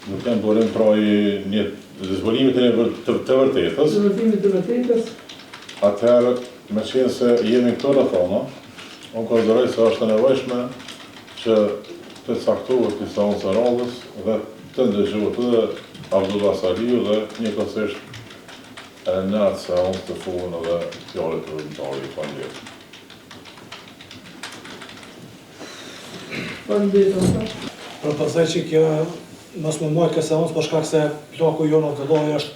nuk janë burim pra i një zbulimit e të vërtetës, zëvërtimit të vërtetës, atëherë me qenë se jemi këto në thona, unë konsideroj se është e nevojshme që të caktohet të seancë së radhës dhe të ndëgjohet edhe Abdullah Saliu dhe njëkohësisht në atë seancë të fuhen edhe fjalët e vërtetëtarit. Faleminderit. Faleminderit. Përpërzej që kjo mos më marrë këtë seancë për shkak se plaku jonë Abdullahi është,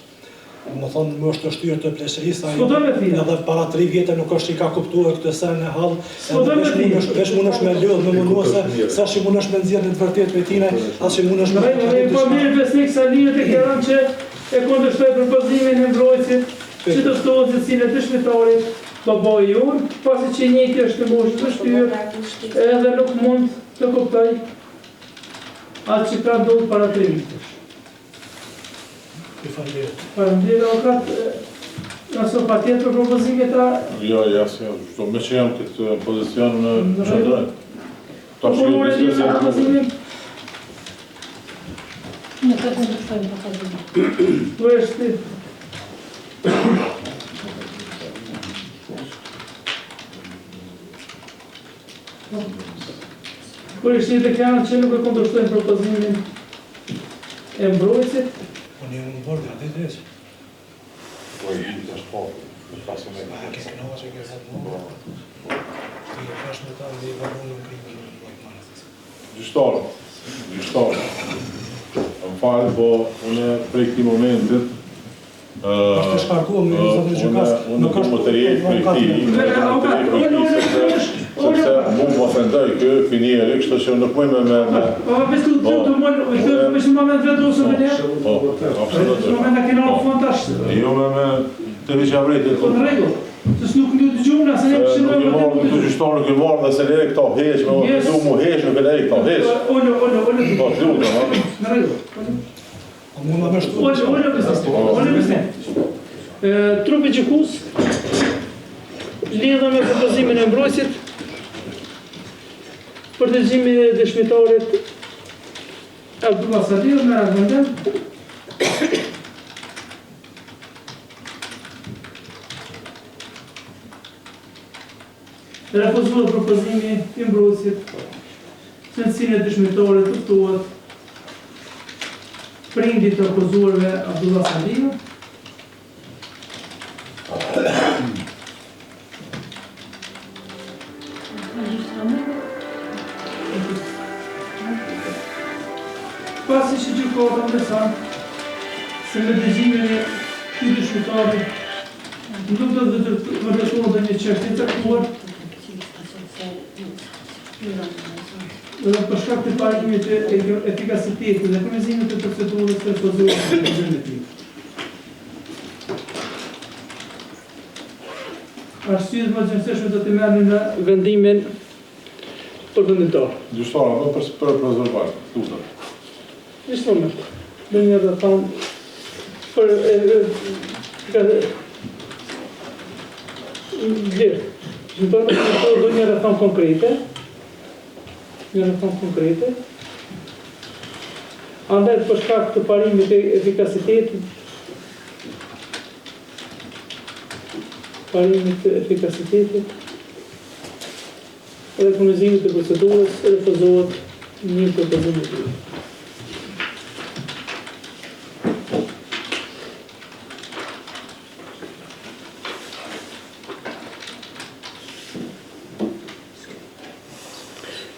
më thonë, më është të shtyrë të pleqërisë, edhe para 3 vjetë nuk është që i ka kuptuar këtë sen e hallë, edhe veç mund është me lodhë, me mundu se sa që mund është me nëzirë në të vërtet për tine, as që mund është me Po mirë besnik Saliu të kërën që e kundërshtoj propozimin e mbrojtësit, që të ftohet zëtësinë e dëshmitarit, babaj i unë, pasi që njëti është të moshë të shtyrë, edhe nuk mund të kuptoj atë që ka ndodhur para 3 vitësh. Faleminderit, avokat, nëse patjetër për propozimet ta... Jo, jasë, me që jam këtë pozicion në qëndërën. Po përmore një në propozimin? Nuk e kundërshtojmë propozimin. Po është Kur ishtë një deklarat që nuk e kundërshtojmë propozimin e mbrojtësit, Unë jë më bërë dhe atë të esë. Po i të është po, në pasën e A ke kënoha që ke zëtë më? Ti e pash me ta dhe i vërru në krimë në bëjtë marës. Gjyshtarë. Më falë, po unë prej këti momentit Është të shkarkuar me zotë në gjykas. Unë më të rejtë prej këti, sepse mu më ofendoj kë finjeri, kështu që nuk mëjme me... Po, bestu të të mëllë, me shumë moment vedrosën me njerë? Po, absolutisht. Shumë moment në kena në fond tash. Jo me të veqa vrejtë. Po në regull, të s'nuk një të gjumë, nëse një këshim Nuk i marrë, nuk i gjyshtarë nuk i marrë dhe se lere këta heq, me du mu heq, nuk e lere këta heq. Ollë, Po, të lutë, ha? në regull. Mund më mështu. Ollë, besni. Trupi gjykus, lidhë me propozimin e mbrojtësit, për dëgjimin e dëshmitarit Abdullah Saliu me argumentem. Refuzohet propozimi i mbrojtësit, cilësinë e dëshmitarit të ftohet prindit të akuzuarve Abdullah Saliu, pasi që gjykata beson se me dëgjimin e këtij dëshmitari nuk do të vërtetohet një çështje e caktuar dhe për shkak të parimit të efikasitetit dhe përmirësimit të procedurës së refuzuar të propozimin e tij. Arsyet më të rëndësishme do të merrni në vendimin përfundimtar. Gjyshtarë, apo për prezervar, lutem. Ishtë moment, dhe një dhe thamë, për lirë, në bërë dhe një dhe thamë konkrete, andaj për shkak të parimit e efikasitetit, edhe përmirësimit të procedurës, refuzohet një propozim i tij.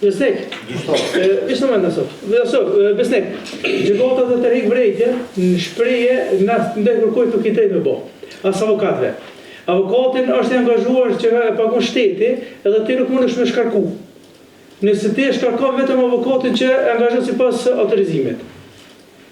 Besnik, ishte më nësot. Besnik, gjykata do të rrik vrejtje në shprehje ndaj kërkoj të kitej me bë. As avokatëve. Avokatin është i angazhuar që e pagon shteti, edhe ti nuk mundesh me shkarku. Nëse ti e shkarkon vetëm avokatin që angazhohet sipas autorizimit.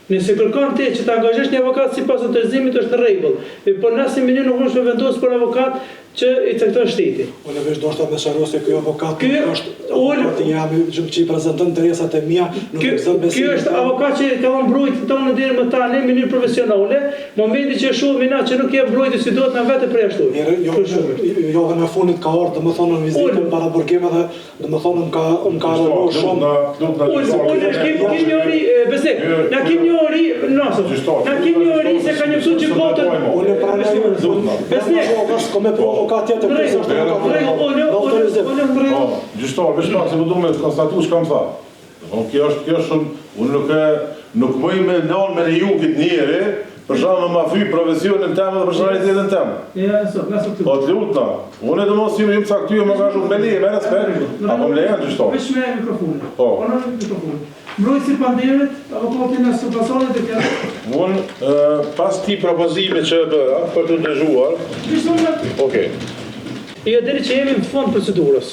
Nëse kërkon ti që të angazhosh një avokat sipas autorizimit është në rregull. Por nëse më nuk mund të vendos për avokat që i cakton shteti. Unë vesh do të më shëros se ky avokat është avokat jam që i prezanton interesat e mia, nuk e gëzon besim. Ky është avokat që ka dhënë mbrojtje tonë deri më tani në mënyrë profesionale, momenti që shohim na që nuk jep mbrojtje si duhet na vetë për ashtu. Jo dhe në fundit ka ardhur domethënë në vizitën para burgimit dhe domethënë ka rënë shumë. Na kim një ori, na kim një ori se ka një mësues që kotën. Unë pranoj. Besnik, come avokat tjetër për Gjyqtar, veç pak se më duhet të konstatuar çka më tha. Kjo është shumë, unë nuk mëj me lënë me leju këtë njeri, për shkak ma fy profesionin tim dhe personalitetin tim. Ja, nëse Po të lutna, unë do mos jam caktuar më ka shumë me leje, me respekt. Apo më lejon gjyqtar. Veç me mikrofonin. Po. Ono mikrofonin. Mbrojtësi panderit, avokatin në supasonet e kjo. Unë pas ti propozimit që e bëra për të dëgjuar. Okej. Jo deri që jemi në fund procedurës.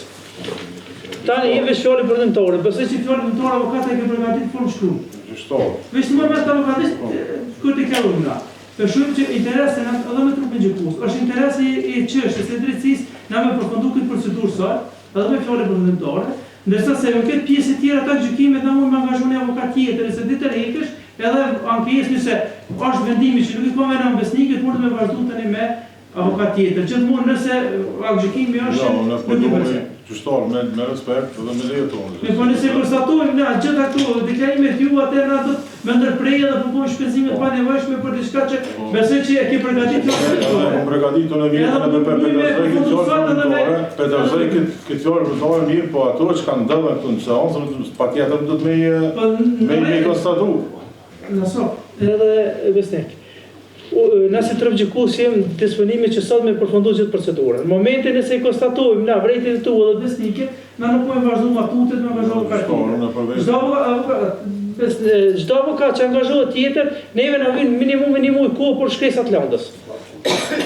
Tani jemi fjallë përdimtore, besoj që fjallë përdimtore avokata e ke përgatitur formë shkruar. Gjyqtar. Veç në moment avokatisht kur të kallojmë na. Për shumë që interesi na edhe me trupin gjykues, është interesi i çështjes së drejtësisë na me përfundu këtë procedurë sot, edhe me fjallë përdimtore. Ndërsa se në këtë pjesë tjera ta gjykimet na mund të angazhoni avokat tjetër, se ditë rikësh, edhe ankesë nëse është vendimi që nuk i konvenon besnikët, mund të me vazhdu tani me avokat tjetër. Gjithmonë nëse gjykimi është në 100%. Gjyqtar, me respekt edhe me leje tonë. Po nëse konstatojmë na gjitha këto deklarimet ju atë na do të më ndërprej edhe përpojmë shpenzime pa nevojshme për diçka që besoj që e ke përgatitur. Unë përgatitur në vjetën edhe për Peterzoj këtë fjallë përdojnë mirë, po ato që kanë ndëve këtu në seansë, pa tjetër do të me konstatu. Nëso, edhe besnik. Nëse të rëvgjikues jem disponimi që sot me përfundu gjithë procedurën. Në momentin nëse i konstatojmë na vrejtjet e tu edhe besnike, na nuk pojmë vazhdu matutet, me vazhdu çdo avokat që angazhohet tjetër, neve na vjen minimum kohë për shkresat lëndës.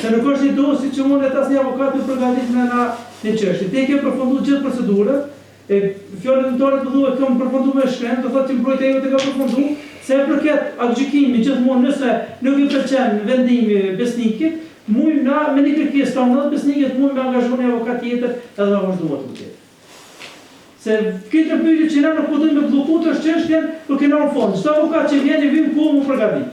Se nuk është një dosi që mund të asnjë avokat të përgatit me na një çështje. Te ke përfunduar gjithë procedurën, fjallën tore të duhet këmë përfundu me shkrenë, do thotë që mbrojtja jote ka përfundu, se e përket gjykimit gjithmonë nëse nuk i pëlqen vendimi besnikit, mujmë na me një kërkesë të ndodh besnikit mujmë me angazhoni avokat tjetër edhe me vazhduar të tjetër. Se këtë pyetje që na nuk po dojmë me blloku të çështjen, nuk kena në fond. Çdo avokat që vjen i vjen ku mu përgatit.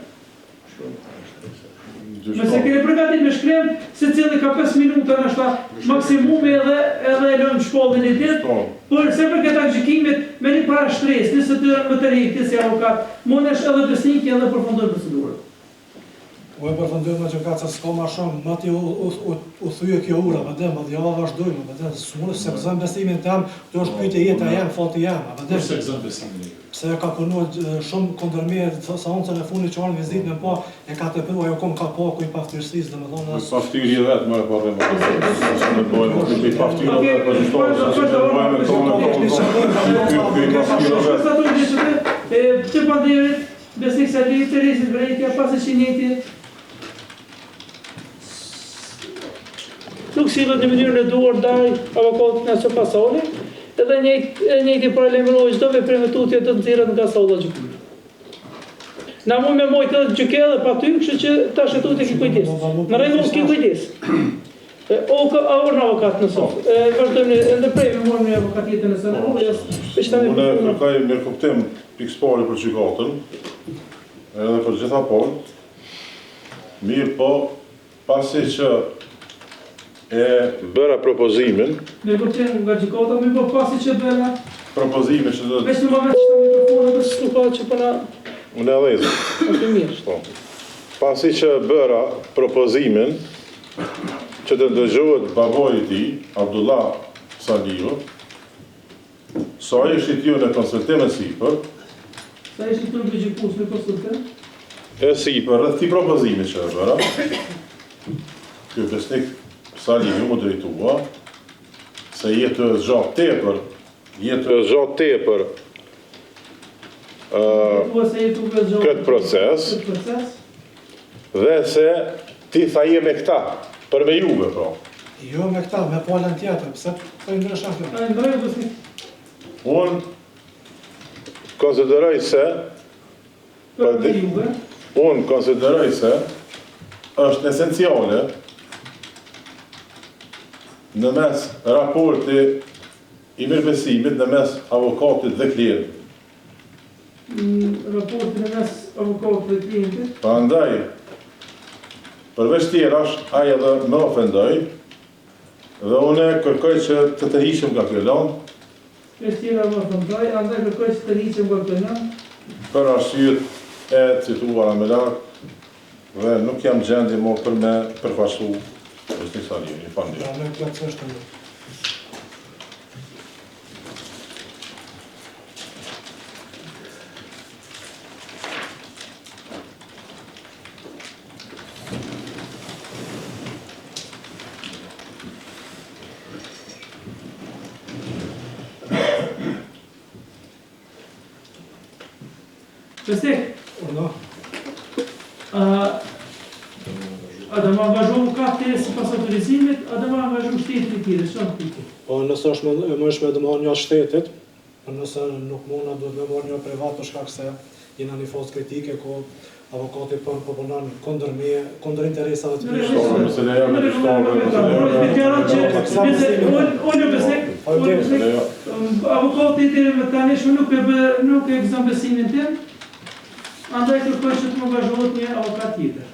Nëse keni përgatit me shkrem, se cili ka 5 minuta në shta maksimumi edhe e lëmë shpollin e ditë, por se për këta gjykimit me një para shtres, nëse të më të rejtë si avokat, mundesh edhe besniki edhe përfundojnë procedurën. U e përfundojnë me që ka që s'ka ma shumë, ma ti u thyje kjo ura, vëdem, ma dhjava vazhdojnë, vëdem, së mundë se gëzën besimin të jam, të është pyjtë jetë a jam, fati jam, vëdem. Se gëzën besimin e Pse ka punu shumë kondërmije, sa unë në fundi që orën vizit me pa, e ka të përru, ajo kom ka pa ku i paftyrësis, dhe me thonë... Paftyri e vetë, më e parë me se në bojnë, në paftyri e vetë, për gjyqtarë, se në bojnë me tonë, Që panderit, besnik se li të resit vrejtja, pasë që njëti, nuk sillet në mënyrën e duar ndaj avokatit në së pasoni, edhe njëjti paralajmëroi çdo veprim me tutje të nxjerrët nga salla gjykimi. Na mund me mojtë edhe gjyke edhe pa ty, kështu që tash e tutje ki kujdes. Në rregull ki kujdes. O në avokat në sot. Vazhdojmë ndërprejmë morëm një avokat tjetër në sot. Unë kërkoj mirë kuptim pikëspari për gjykatën, edhe për gjitha punët. Mirë po, pasi që e bëra propozimin. Me kuptim nga gjykata, mirë po pasi që bëra propozimin që do të... Veç në moment që ta mikrofonë dhe s'lupa që përna... Unë e dhezë. Është mirë. Pasi që bëra propozimin që të ndëgjohet baboj i ti, Abdullah Salihu, sa ishtë i tjo në konsultim e sipër, sa ishtë i tjo në gjykus në konsultim? E sipër, rreth ti propozimit që e bëra, kjo besnik Salihu më drejtua, se jetë zgjatë tepër jetë zgjatë tepër këtë proces, dhe se ti tha je me këta, për me juve, pra. Jo me këta, me palën tjetër, pse të i ndrysha kjo? Unë konsideroj se është esenciale në mes raporti i mirëbesimit në mes avokatit dhe klientit. Raporti në mes avokatit dhe klientit? Prandaj, përveç tjerash, ai edhe më ofendoj, dhe une kërkoj që të tërhiqem nga kjo lëndë, përveç tjera më ofendoj, andaj kërkoj që të tërhiqem nga kjo lëndë, për arsyet e cituara me lartë, dhe nuk jam gjendje më për me përfaqësu Zotrin Salihun, falënderoj. Ja, me plotësisht më. Bestek, Uno. a do më angazhohu kafte si pas autorizimit, a do më angazhohu shtetit i tjere, që në këtë? Po nëse është më është me dëmon një shtetit, nëse nuk muna do të me marrë një privat për shkak se jena një fazë kritike, ku avokati përpunon kundër interesave të avokati i me tani shumë nuk e gëzon besimin tim, andaj kërkoj që të më angazhohet një avokat tjetër.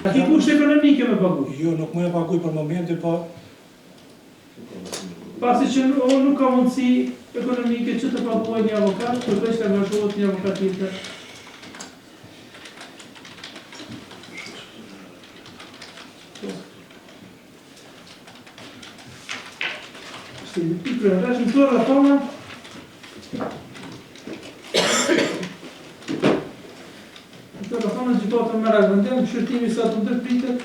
A ki kusht ekonomike me pagu? Jo, nuk më e paguj për momenti, po Pasi që nuk ka mundësi ekonomike që të paguaj një avokat, kërkoj që të angazhohet një avokat tjetër. Në të rafona, gjykata merr vendim, shërtimi sa të ndërpritet.